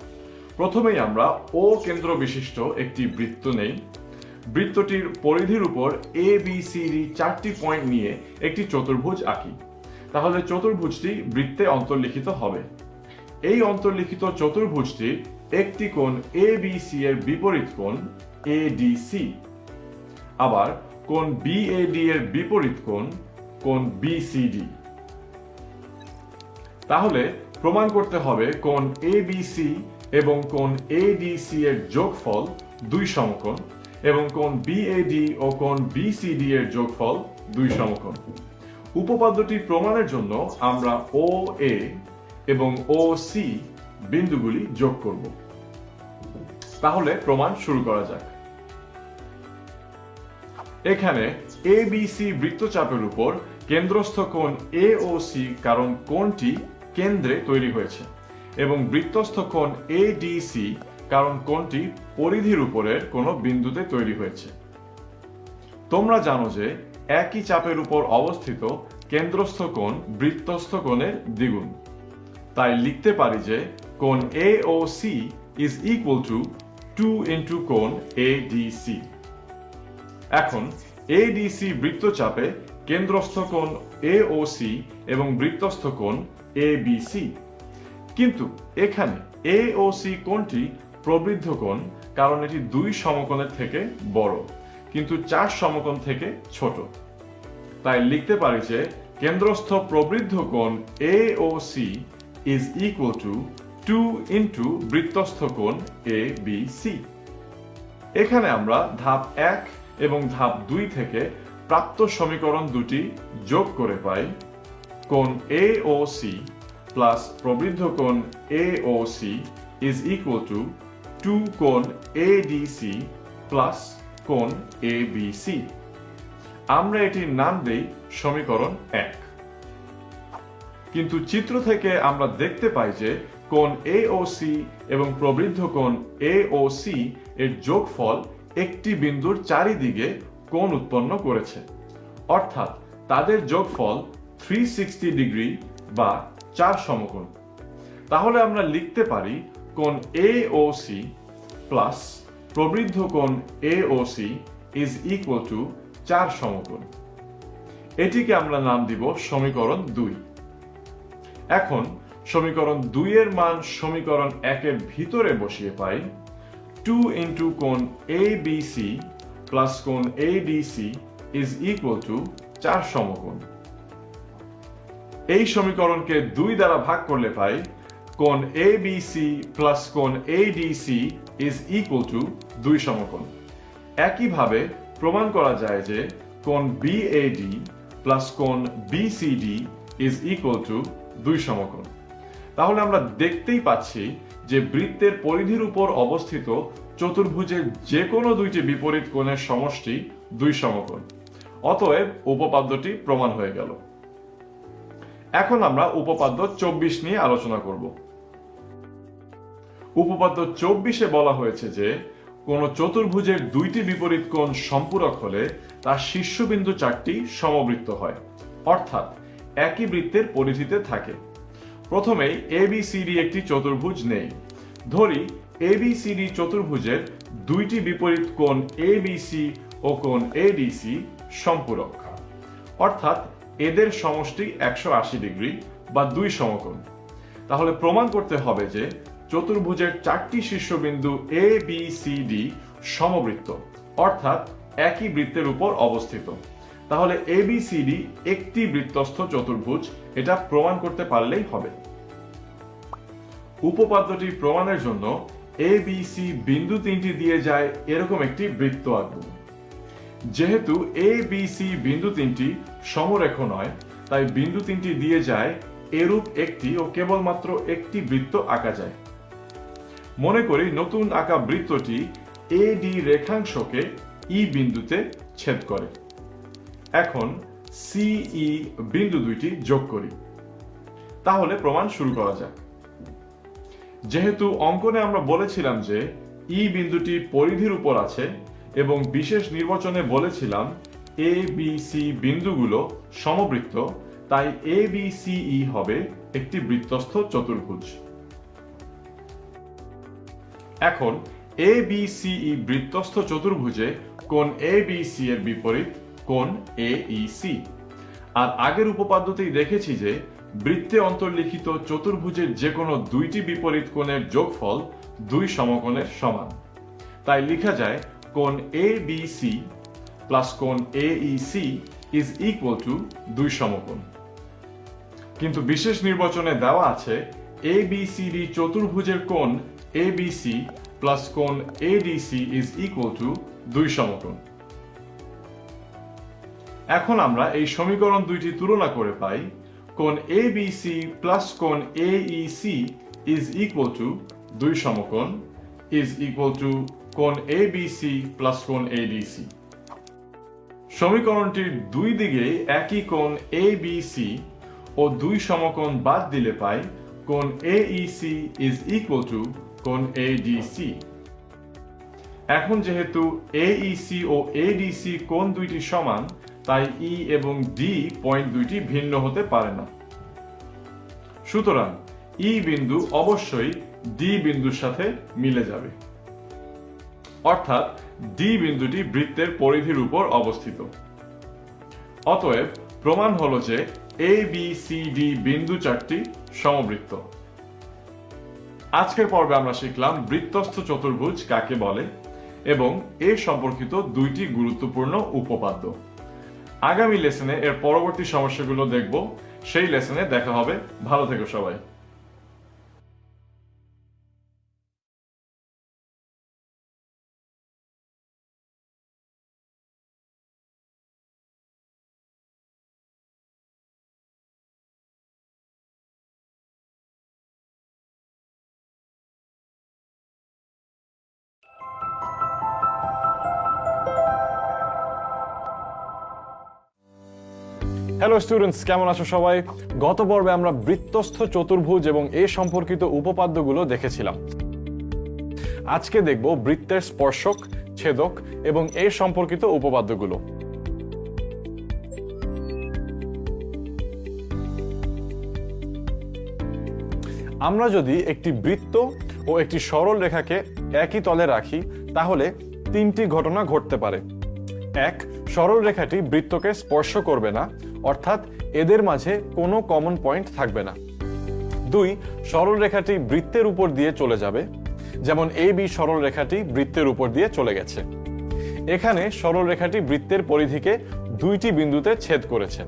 S2: প্রথমেই আমরা ও কেন্দ্র বিশিষ্ট একটি বৃত্ত নেই। বৃত্তটির পরিধির উপর এ বি সি ডি 4টি পয়েন্ট নিয়ে একটি চতুর্ভুজ আঁকি, তাহলে চতুর্ভুজটি বৃত্তে অন্তর্লিখিত হবে। এই অন্তর্লিখিত চতুর্ভুজটির একটি কোণ এ বি সি এর বিপরীত কোণ এডিসি, আবার কোণ বিএডি এর বিপরীত কোণ বিসিডি। তাহলে প্রমাণ করতে হবে কোণ এবিসি এবং কোণ এডিসি এর যোগফল দুই সমকোণ এবং কোণ বিএডি ও কোণ বিসিডি এর যোগফল দুই সমকোণ। উপপাদ্যটি প্রমাণের জন্য আমরা ও এ এবং ও সি বিন্দুগুলি যোগ করব। তাহলে প্রমাণ শুরু করা যাক। এখানে এবিসি বৃত্তচাপের উপর কেন্দ্রস্থ কোণ এওসি, কারণ কোণটি কেন্দ্রে তৈরি হয়েছে, এবং বৃত্তস্থ কোণ এডিসি কারণ কোণটি পরিধির উপরের কোনো বিন্দুতে তৈরি হয়েছে। তোমরা জানো যে একই চাপের উপর অবস্থিত কেন্দ্রস্থ কোণ বৃত্তস্থ কোণের দ্বিগুণ, তাই লিখতে পারি যে কোণ AOC is equal to 2 into কোণ এডিসি। এখন এডিসি বৃত্তচাপে কেন্দ্রস্থ কোণ এওসি এবং বৃত্তস্থ কোণ এবিসি, কিন্তু এখানে এওসি কোণটি প্রবৃদ্ধ কোণ, কারণ এটি দুই সমকোণের থেকে বড় কিন্তু 4 সমকোণ থেকে ছোট। তাই লিখতে পারি যে কেন্দ্রস্থ প্রবৃদ্ধ কোণ AOC is equal to 2 into বৃত্তস্থ কোণ এবিসি। এখানে আমরা ধাপ 1 এবং ধাপ 2 থেকে প্রাপ্ত সমীকরণ দুটি যোগ করে পাই কোণ এওসি প্লাস প্রবৃদ্ধ কোণ এওসি ইজ ইকুয়াল টু 2 কোণ এডিসি প্লাস কোণ এবিসি। আমরা এটির নাম দেই সমীকরণ 1। কিন্তু চিত্র থেকে আমরা দেখতে পাই যে কোণ এওসি এবং প্রবৃদ্ধ কোণ এওসি এর যোগফল একটি বিন্দুর চারিদিকে কোণ উৎপন্ন করেছে, অর্থাৎ তাদের যোগফল 360 ডিগ্রি বা 4 সমকোণ। তাহলে আমরা লিখতে পারি কোণ এওসি প্লাস প্রবৃদ্ধ কোণ এওসি ইজ ইকুয়াল টু 4 সমকোণ। এটিকে আমরা নাম দিব সমীকরণ 2। এখন সমীকরণ 2 এর মান সমীকরণ 1 এর ভিতরে বসিয়ে পাই 2 ইন্টু কোণ এবিসি প্লাস কোণ এডিসি ইজ ইকুয়াল টু 4 সমকোণ। এই সমীকরণকে 2 দ্বারা ভাগ করলে পাই কোণ এবিসি প্লাস কোণ এডিসি ইজ ইকুয়াল টু 2 সমকোণ। একইভাবে প্রমাণ করা যায় যে কোণ বিএডি প্লাস কোণ বিসিডি ইজ ইকুয়াল টু 2 সমকোণ। তাহলে আমরা দেখতেই পাচ্ছি যে বৃত্তের পরিধির উপর অবস্থিত চতুর্ভুজের যে কোনো দুইটি বিপরীত কোণের সমষ্টি 2 সমকোণ। অতএব উপপাদ্যটি প্রমাণ হয়ে গেল। এখন আমরা উপপাদ্য 24 নিয়ে আলোচনা করব। উপপাদ্য 24-এ বলা হয়েছে যে কোন চতুর্ভুজের দুইটি বিপরীত কোণ সম্পূরক হলে তার শীর্ষবিন্দু 4টি সমবৃত্ত হয়, অর্থাৎ একই বৃত্তের পরিধিতে থাকে। প্রথমেই এবিসিডি একটি চতুর্ভুজ নেই। ধরি এবিসিডি চতুর্ভুজের দুইটি বিপরীত কোণ এবিসি ও কোণ এডিসি সম্পূরক, অর্থাৎ এদের সমষ্টি 180 ডিগ্রি বা 2 সমকোণ। তাহলে প্রমাণ করতে হবে যে চতুর্ভুজের 4টি শীর্ষবিন্দু এ বি সি ডি সমবৃত্ত, অর্থাৎ একই বৃত্তের উপর অবস্থিত। তাহলে ABCD একটি বৃত্তস্থ চতুর্ভুজ, এটা প্রমাণ করতে পারলেই হবে। উপপাদ্যটি প্রমাণের জন্য ABC বিন্দু তিনটি দিয়ে যায় এরকম একটি বৃত্ত আঁকব। যেহেতু ABC বিন্দু তিনটি সমরেখ নয়, তাই বিন্দু তিনটি দিয়ে যায় এরূপ একটি ও কেবলমাত্র একটি বৃত্ত আঁকা যায়। মনে করি নতুন আঁকা বৃত্তটি AD রেখাংশকে E বিন্দুতে ছেদ করে। এখন CE বিন্দু দুইটি যোগ করি। তাহলে প্রমাণ শুরু করা যাক। যেহেতু অঙ্কনে আমরা বলেছিলাম যে E বিন্দুটি পরিধির উপর আছে এবং বিশেষ নির্বাচনে বলেছিলাম ABC বিন্দুগুলো সমবৃত্ত, তাই ABCE হবে একটি বৃত্তস্থ চতুর্ভুজ। এখন ABCE বৃত্তস্থ চতুর্ভুজে কোণ ABC এর বিপরীত কোণ AEC। আর আগের উপপাদ্যতেই দেখেছি যে বৃত্তে অন্তর্লিখিত চতুর্ভুজের যে কোনো দুইটি বিপরীত কোণের যোগফল দুই সমকোণের সমান। তাই লেখা যায় কোণ ABC প্লাস কোণ AEC ইজ ইকুয়াল টু দুই সমকোণ। কিন্তু বিশেষ নির্বাচনে দেওয়া আছে ABCD চতুর্ভুজের কোণ ABC প্লাস কোণ ADC ইজ ইকুয়াল টু দুই সমকোণ। এখন আমরা এই সমীকরণ দুইটি তুলনা করে পাই কোণ ABC প্লাস কোণ AEC ইজ ইকুয়াল টু দুই সমকোণ ইজ ইকুয়াল টু কোণ ABC প্লাস কোণ ADC। সমীকরণটির দুই দিকে একই কোণ ABC ও দুই সমকোণ বাদ দিলে পাই কোণ AEC ইজ ইকুয়াল টু কোণ ADC। এখন যেহেতু AEC ও ADC কোণ দুইটি সমান, তাই E এবং D পয়েন্ট দুইটি ভিন্ন হতে পারে না। সুতরাং E বিন্দু অবশ্যই D বিন্দুর সাথে মিলে যাবে, অর্থাৎ D বিন্দুটি বৃত্তের পরিধির উপর অবস্থিত। অতএব প্রমাণ হলো যে ABCD বিন্দু চারটি সমবৃত্ত। আজকের পর্বে আমরা শিখলাম বৃত্তস্থ চতুর্ভুজ কাকে বলে এবং এ সম্পর্কিত দুইটি গুরুত্বপূর্ণ উপপাদ্য। আগামী লেসনে এর পরবর্তী সমস্যাগুলো দেখব। সেই লেসনে দেখা হবে। ভালো থেকো সবাই।
S3: হ্যালো স্টুডেন্টস, কেমন আছো সবাই? গত পর্বে আমরা বৃত্তস্থ চতুর্ভুজ এবং এ সম্পর্কিত উপপাদ্যগুলো দেখেছিলাম। আজকে দেখব বৃত্তের স্পর্শক, ছেদক এবং এ সম্পর্কিত উপপাদ্যগুলো। আমরা যদি একটি বৃত্ত ও একটি সরল রেখাকে একই তলে রাখি, তাহলে তিনটি ঘটনা ঘটতে পারে। এক, সরল রেখাটি বৃত্তকে স্পর্শ করবে না, অর্থাৎ এদের মাঝে কোনো কমন পয়েন্ট থাকবে না। দুই, সরল রেখাটি বৃত্তের উপর দিয়ে চলে যাবে, যেমন AB সরল রেখাটি বৃত্তের উপর দিয়ে চলে গেছে। এখানে সরল রেখাটি বৃত্তের পরিধিকে দুইটি বিন্দুতে ছেদ করেছে।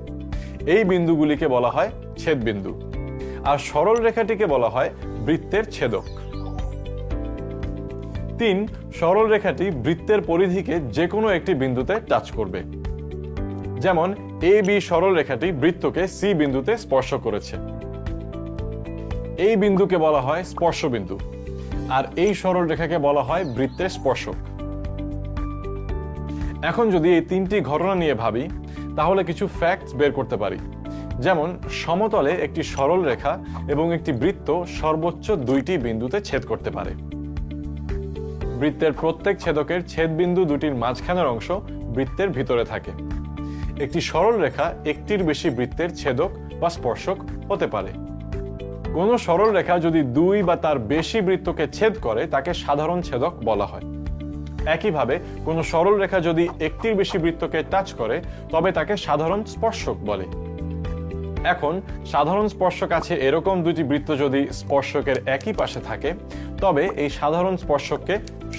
S3: এই বিন্দুগুলিকে বলা হয় ছেদ বিন্দু, আর সরল রেখাটিকে বলা হয় বৃত্তের ছেদক। তিন, সরল রেখাটি বৃত্তের পরিধিকে যে কোনো একটি বিন্দুতে টাচ করবে, যেমন AB সরল রেখাটি বৃত্তকে C বিন্দুতে স্পর্শ করেছে। এই বিন্দুকে বলা হয় স্পর্শ বিন্দু, আর এই সরল রেখাকে বলা হয় বৃত্তের স্পর্শক। এখন যদি এই তিনটি ঘটনা নিয়ে ভাবি, তাহলে কিছু ফ্যাক্টস বের করতে পারি। যেমন সমতলে একটি সরল রেখা এবং একটি বৃত্ত সর্বোচ্চ দুইটি বিন্দুতে ছেদ করতে পারে। বৃত্তের প্রত্যেক ছেদকের ছেদ বিন্দু দুটির মাঝখানের অংশ বৃত্তের ভিতরে থাকে। একটি সরল রেখা একটির বেশি বৃত্তের ছেদক বা স্পর্শক হতে পারে। কোনো সরল রেখা যদি দুই বা তার বেশি বৃত্তকে ছেদ করে, তাকে সাধারণ ছেদক বলা হয়। একইভাবে কোনো সরল রেখা যদি একটির বেশি বৃত্তকে টাচ করে, তবে তাকে সাধারণ স্পর্শক বলে। এখন সাধারণ স্পর্শক আছে এরকম দুটি বৃত্ত যদি স্পর্শকের একই পাশে থাকে, তবে এই সাধারণ স্পর্শককে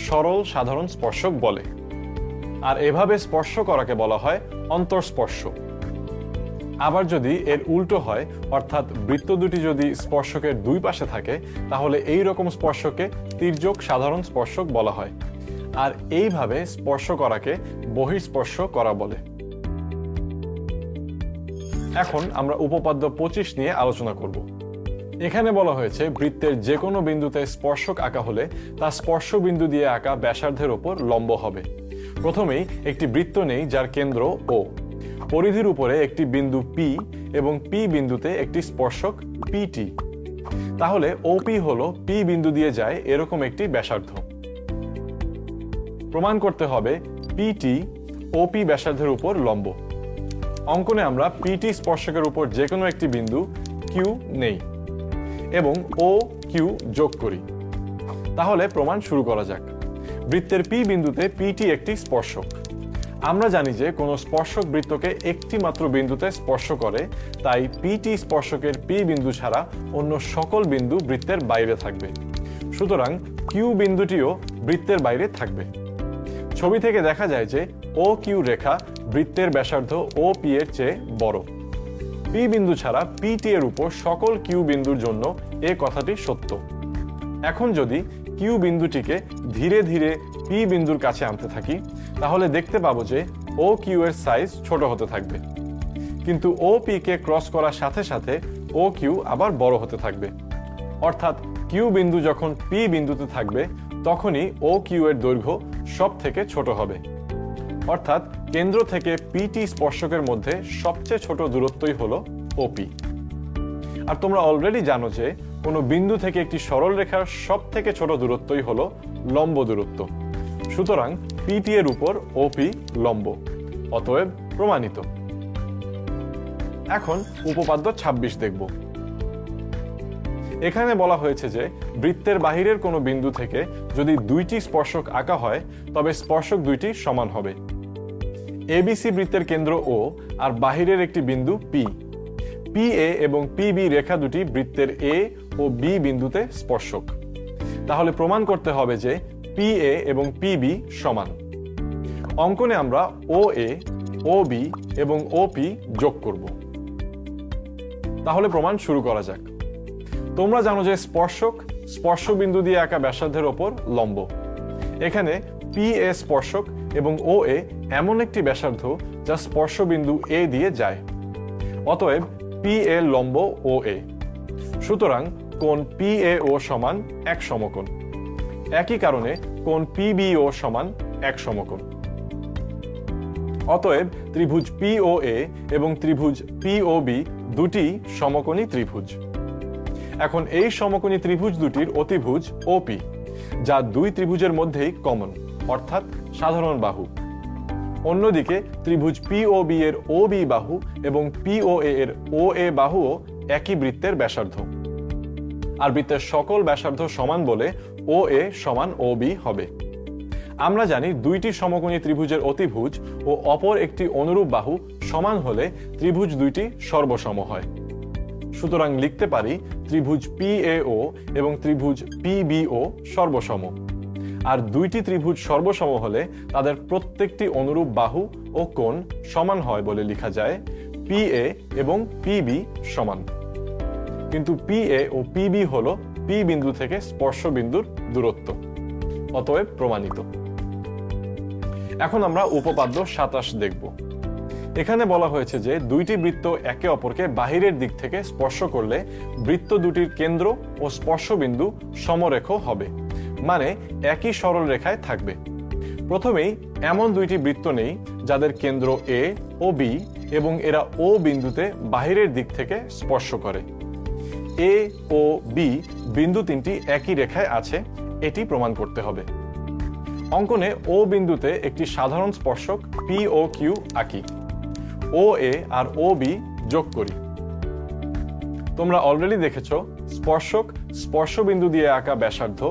S3: সরল সাধারণ স্পর্শক বলে। আর এভাবে স্পর্শ করাকে বলা হয় অন্তঃস্পর্শ। আবার যদি এর উল্টো হয়, অর্থাৎ বৃত্ত দুটি যদি স্পর্শকের দুই পাশে থাকে, তাহলে এই রকম স্পর্শকে তির্যক সাধারণ স্পর্শক বলা হয়। আর এইভাবে স্পর্শ করাকে বহিঃস্পর্শ করা বলে। এখন আমরা উপপাদ্য 25 নিয়ে আলোচনা করব। এখানে বলা হয়েছে বৃত্তের যে কোনো বিন্দুতে স্পর্শক আঁকা হলে তা স্পর্শ বিন্দু দিয়ে আঁকা ব্যাসার্ধের উপর লম্ব হবে। প্রথমেই একটি বৃত্ত নেই যার কেন্দ্র ও, পরিধির উপরে একটি বিন্দু পি এবং পি বিন্দুতে একটি স্পর্শক পিটি। তাহলে ওপি হলো পি বিন্দু দিয়ে যায় এরকম একটি ব্যাসার্ধ। প্রমাণ করতে হবে পিটি ওপি ব্যাসার্ধের উপর লম্ব। অঙ্কনে আমরা পিটি স্পর্শকের উপর যে কোনো একটি বিন্দু কিউ নেই এবং ও কিউ যোগ করি। তাহলে প্রমাণ শুরু করা যাক। বৃত্তের পি বিন্দুতে পিটি একটি স্পর্শক। আমরা জানি যে কোনো স্পর্শক বৃত্তকে একটি মাত্র বিন্দুতে স্পর্শ করে, তাই পিটি স্পর্শকের পি বিন্দু ছাড়া অন্য সকল বিন্দু বৃত্তের বাইরে থাকবে। সুতরাং কিউ বিন্দুটিও বৃত্তের বাইরে থাকবে। ছবি থেকে দেখা যায় যে ও কিউ রেখা বৃত্তের ব্যাসার্ধ ও পি এর চেয়ে বড়। পি বিন্দু ছাড়া পিটি এর উপর সকল কিউ বিন্দুর জন্য এ কথাটি সত্য। এখন যদি কিউ বিন্দুটিকে ধীরে ধীরে পি বিন্দুর কাছে আনতে থাকি, তাহলে দেখতে পাবো যে ও কিউ এর সাইজ ছোট হতে থাকবে। কিন্তু ও পি কে ক্রস করার সাথে সাথে ও কিউ আবার বড় হতে থাকবে। অর্থাৎ কিউ বিন্দু যখন পি বিন্দুতে থাকবে, তখনই ও কিউ এর দৈর্ঘ্য সব থেকে ছোট হবে। অর্থাৎ কেন্দ্র থেকে পিটি স্পর্শকের মধ্যে সবচেয়ে ছোট দূরত্বই হলো ওপি। আর তোমরা অলরেডি জানো যে কোনো বিন্দু থেকে একটি সরল রেখার সব থেকে ছোট দূরত্বই হলো লম্ব দূরত্ব। সুতরাং পিটি এর উপর ওপি লম্ব, অতএব প্রমাণিত। এখন উপপাদ্য 26 দেখব। এখানে বলা হয়েছে যে বৃত্তের বাহিরের কোনো বিন্দু থেকে যদি দুইটি স্পর্শক আঁকা হয়, তবে স্পর্শক দুইটি সমান হবে। এবিসি বৃত্তের কেন্দ্র ও আর বাহিরের একটি বিন্দু পি। পি এ এবং পিবি রেখা দুটি বৃত্তের এ ও বি বিন্দুতে স্পর্শক। তাহলে প্রমাণ করতে হবে যে পি এ এবং পিবি সমান। অঙ্কনে আমরা ও এ, ও বি এবং ও পি যোগ করব। তাহলে প্রমাণ শুরু করা যাক। তোমরা জানো যে স্পর্শক স্পর্শ বিন্দু দিয়ে আঁকা ব্যাসার্ধের ওপর লম্ব। এখানে পি এ স্পর্শক এবং ও এ এমন একটি ব্যাসার্ধ যা স্পর্শ বিন্দু এ দিয়ে যায়। অতএব পি এ লম্ব ও এ। সুতরাং কোণ পি এ ও সমান এক সমকোণ। একই কারণে কোণ পিবি ও সমান এক সমকোণ। অতএব ত্রিভুজ পি ও এ এবং ত্রিভুজ পি ও বি দুটি সমকোণী ত্রিভুজ। এখন এই সমকোণী ত্রিভুজ দুটির অতিভুজ ওপি, যা দুই ত্রিভুজের মধ্যেই কমন, অর্থাৎ সাধারণ বাহু। অন্যদিকে ত্রিভুজ পি ও বি এর ও বি বাহু এবং পি ও এর ও এ বাহুও একই বৃত্তের ব্যাসার্ধ। আর বৃত্তের সকল ব্যাসার্ধ সমান বলে ও এ সমান ও বি হবে। আমরা জানি দুইটি সমকোণী ত্রিভুজের অতিভুজ ও অপর একটি অনুরূপ বাহু সমান হলে ত্রিভুজ দুইটি সর্বসম হয়। সুতরাং লিখতে পারি ত্রিভুজ পি এ ও এবং ত্রিভুজ পি বি ও সর্বসম। আর দুইটি ত্রিভুজ সর্বসম হলে তাদের প্রত্যেকটি অনুরূপ বাহু ও কোণ সমান হয় বলে লেখা যায় পি এ এবং পি বি সমান। কিন্তু পি এ ও পি বি হল পি বিন্দু থেকে স্পর্শ বিন্দুর দূরত্ব, অতএব প্রমাণিত। এখন আমরা উপপাদ্য 27 দেখব। এখানে বলা হয়েছে যে দুইটি বৃত্ত একে অপরকে বাহিরের দিক থেকে স্পর্শ করলে বৃত্ত দুটির কেন্দ্র ও স্পর্শ বিন্দু সমরেখ হবে, মানে একই সরল রেখায় থাকবে। প্রথমেই এমন দুইটি বৃত্ত নেই যাদের কেন্দ্র এ ও বি এবং এরা ও বিন্দুতে বাহিরের দিক থেকে স্পর্শ করে। এ ও বি বিন্দু তিনটি একই রেখায় আছে, এটি প্রমাণ করতে হবে। অঙ্কনে ও বিন্দুতে একটি সাধারণ স্পর্শক পি ও কিউ আঁকি। ও এ আর ও বি যোগ করি। তোমরা অলরেডি দেখেছো স্পর্শক স্পর্শ বিন্দু দিয়ে আঁকা ব্যাসার্ধ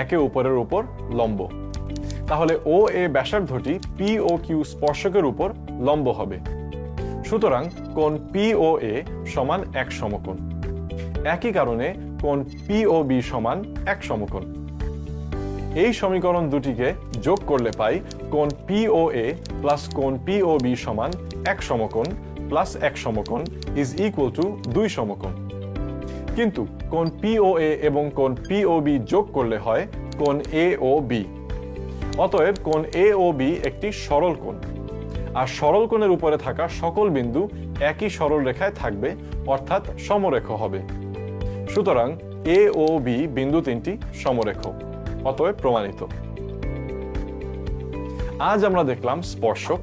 S3: একে উপরের উপর লম্ব। তাহলে ও এ ব্যাসার্ধটি পি ও কিউ স্পর্শকের উপর লম্ব হবে। সুতরাং কোণ পি ও এ সমান এক সমকোণ। একই কারণে কোণ পি ও বি সমান এক সমকোণ। এই সমীকরণ দুটিকে যোগ করলে পাই কোণ POA প্লাস কোণ POB সমান 1 সমকোণ প্লাস 1 সমকোণ ইজ ইকুয়াল টু 2 সমকোণ। কিন্তু কোণ POA এবং কোণ POB যোগ করলে হয় কোণ AOB। অতএব কোণ AOB একটি সরল কোণ, আর সরল কোণের উপরে থাকা সকল বিন্দু একই সরল রেখায় থাকবে, অর্থাৎ সমরেখ হবে। সুতরাং AOB বিন্দু তিনটি সমরেখ, অতএব প্রমাণিত। আজ আমরা দেখলাম স্পর্শক,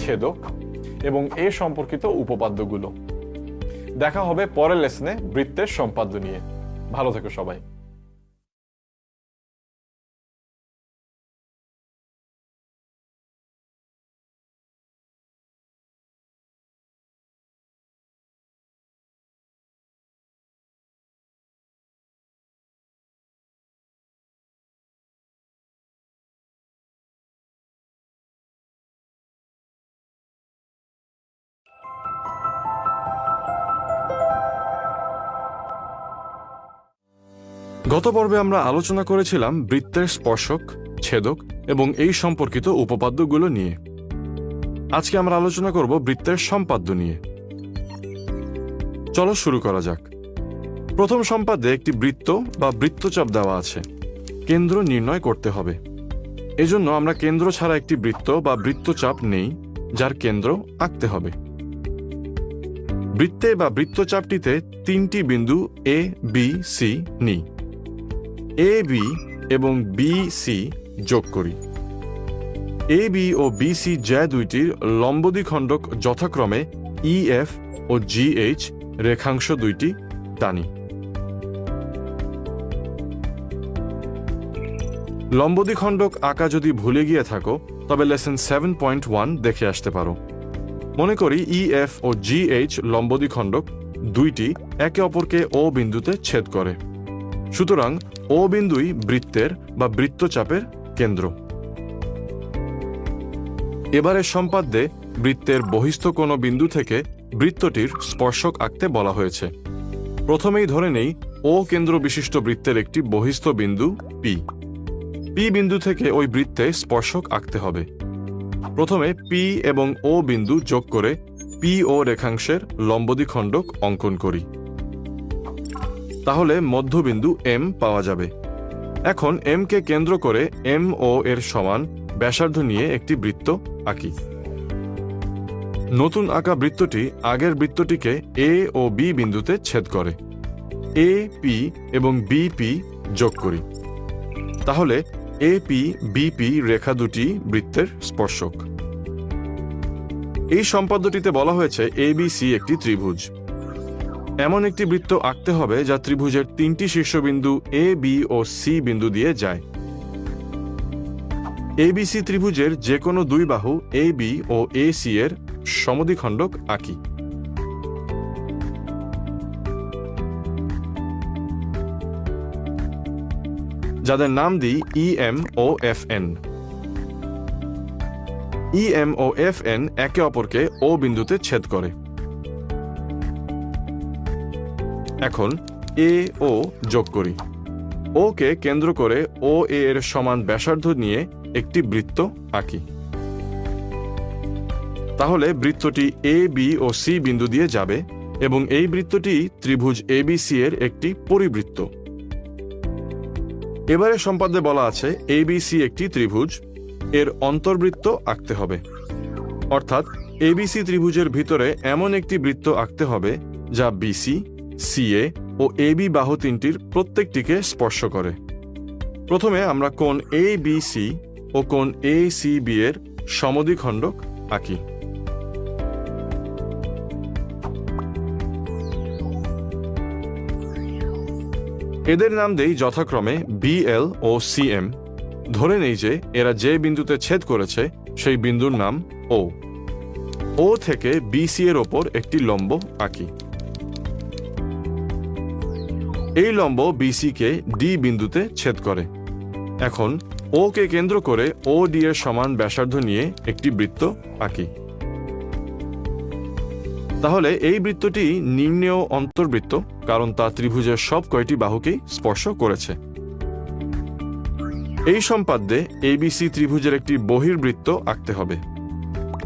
S3: ছেদক এবং এ সম্পর্কিত উপপাদ্যগুলো। দেখা হবে পরের লেসনে বৃত্তের সম্পাদ্য নিয়ে। ভালো থেকো সবাই।
S1: গত পর্বে আমরা আলোচনা করেছিলাম বৃত্তের স্পর্শক, ছেদক এবং এই সম্পর্কিত উপপাদ্যগুলো নিয়ে। আজকে আমরা আলোচনা করব বৃত্তের সম্পাদ্য নিয়ে। চলো শুরু করা যাক। প্রথম সম্পাদ্যে একটি বৃত্ত বা বৃত্তচাপ দেওয়া আছে, কেন্দ্র নির্ণয় করতে হবে। এজন্য আমরা কেন্দ্র ছাড়া একটি বৃত্ত বা বৃত্তচাপ নেই, যার কেন্দ্র আঁকতে হবে। বৃত্তে বা বৃত্তচাপটিতে তিনটি বিন্দু A, B, C নিই। AB এবং BC যোগ করি। AB ও BC জ্যা দুইটির লম্বদ্বিখণ্ডক যথাক্রমে EF ও GH রেখাংশ দুইটি টানি। লম্বদ্বিখণ্ডক আঁকা যদি ভুলে গিয়ে থাকো তবে লেসন 7.1 দেখে আসতে পারো। মনে করি EF ও GH লম্বদ্বিখণ্ডক দুইটি একে অপরকে O বিন্দুতে ছেদ করে। সুতরাং O বিন্দুই বৃত্তের বা বৃত্তচাপের কেন্দ্র। এবারে সম্পাদ্যে বৃত্তের বহিস্থ কোনো বিন্দু থেকে বৃত্তটির স্পর্শক আঁকতে বলা হয়েছে। প্রথমেই ধরে নেই O কেন্দ্র বিশিষ্ট বৃত্তের একটি বহিস্থ বিন্দু P। P বিন্দু থেকে ওই বৃত্তে স্পর্শক আঁকতে হবে। প্রথমে P এবং O বিন্দু যোগ করে PO রেখাংশের লম্বদ্বিখণ্ডক অঙ্কন করি। তাহলে মধ্যবিন্দু M পাওয়া যাবে। এখন M কে কেন্দ্র করে MO এর সমান ব্যাসার্ধ নিয়ে একটি বৃত্ত আঁকি। নতুন আঁকা বৃত্তটি আগের বৃত্তটিকে A ও B বিন্দুতে ছেদ করে। AP এবং BP যোগ করি। তাহলে AP BP রেখা দুটি বৃত্তের স্পর্শক। এই সম্পাদ্যটিতে বলা হয়েছে ABC একটি ত্রিভুজ। এমন একটি বৃত্ত আঁকতে হবে যা ত্রিভুজের তিনটি শীর্ষবিন্দু A, B ও C বিন্দু দিয়ে যায়। ABC ত্রিভুজের যে কোনো দুই বাহু AB ও AC এর সমদ্বিখণ্ডক আঁকি। যাদের নাম দিই EM ও FN। EM ও FN একে অপরকে O বিন্দুতে ছেদ করে। এখন AO যোগ করি। O কে কেন্দ্র করে OA এর সমান ব্যাসার্ধ নিয়ে একটি বৃত্ত আঁকি। তাহলে বৃত্তটি AB ও C বিন্দু দিয়ে যাবে এবং এই বৃত্তটি ত্রিভুজ ABC এর একটি পরিবৃত্ত। এবারে সম্পাদ্যে বলা আছে ABC একটি ত্রিভুজ, এর অন্তর্বৃত্ত আঁকতে হবে। অর্থাৎ ABC ত্রিভুজের ভিতরে এমন একটি বৃত্ত আঁকতে হবে যা BC, CA ও AB বাহু তিনটির প্রত্যেকটিকে স্পর্শ করে। প্রথমে আমরা কোণ ABC ও কোণ ACB এর সমদ্বিখণ্ডক আঁকি। এদের নাম দেই যথাক্রমে BL ও CM। ধরে নেই যে এরা যে বিন্দুতে ছেদ করেছে সেই বিন্দুর নাম O। O থেকে BC এর ওপর একটি লম্ব আঁকি। এই লম্ব BC কে D বিন্দুতে ছেদ করে। এখন O কে কেন্দ্র করে OD এর সমান ব্যাসার্ধ নিয়ে একটি বৃত্ত আঁকি। তাহলে এই বৃত্তটি নির্ণেয় অন্তর্বৃত্ত, কারণ তা ত্রিভুজের সব কয়টি বাহুকেই স্পর্শ করেছে। এই সম্পাদ্যে এবিসি ত্রিভুজের একটি বহির্বৃত্ত আঁকতে হবে,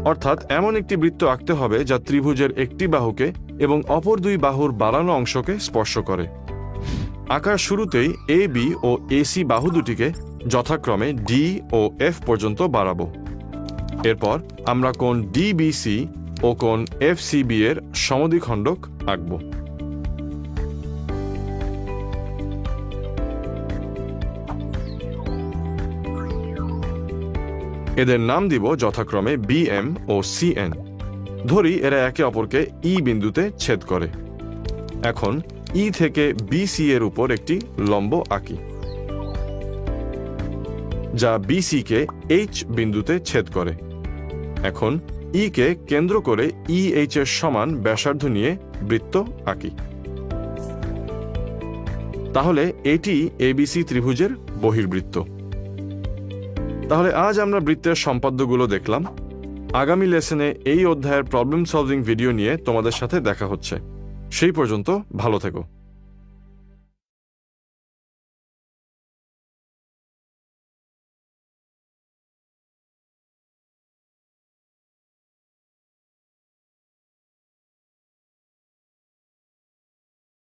S1: অর্থাৎ এমন একটি বৃত্ত আঁকতে হবে যা ত্রিভুজের একটি বাহুকে এবং অপর দুই বাহুর বাড়ানো অংশকে স্পর্শ করে। আঁকার শুরুতেই এ বি ও এসি বাহু দুটিকে যথাক্রমে ডি ও এফ পর্যন্ত বাড়াবো। এরপর আমরা কোণ ডিবিসি ও কোণ এফসিবি এর সমদ্বিখণ্ডক আঁকব। এদের নাম দিব যথাক্রমে বিএম ও সিএন। ধরি এরা একে অপরকে ই বিন্দুতে ছেদ করে। এখন ই থেকে বিসি এর উপর একটি লম্ব আঁকি, যা বিসি কে এইচ বিন্দুতে ছেদ করে। এখন ই কে কেন্দ্র করে ইএইচ এর সমান ব্যাসার্ধ নিয়ে বৃত্ত আঁকি। তাহলে এটি এবিসি ত্রিভুজের বহির্বৃত্ত। তাহলে আজ আমরা বৃত্তের সম্পাদ্যগুলো দেখলাম। আগামী লেসনে এই অধ্যায়ের প্রবলেম সলভিং ভিডিও নিয়ে তোমাদের সাথে দেখা হচ্ছে। সেই পর্যন্ত ভালো থেকো।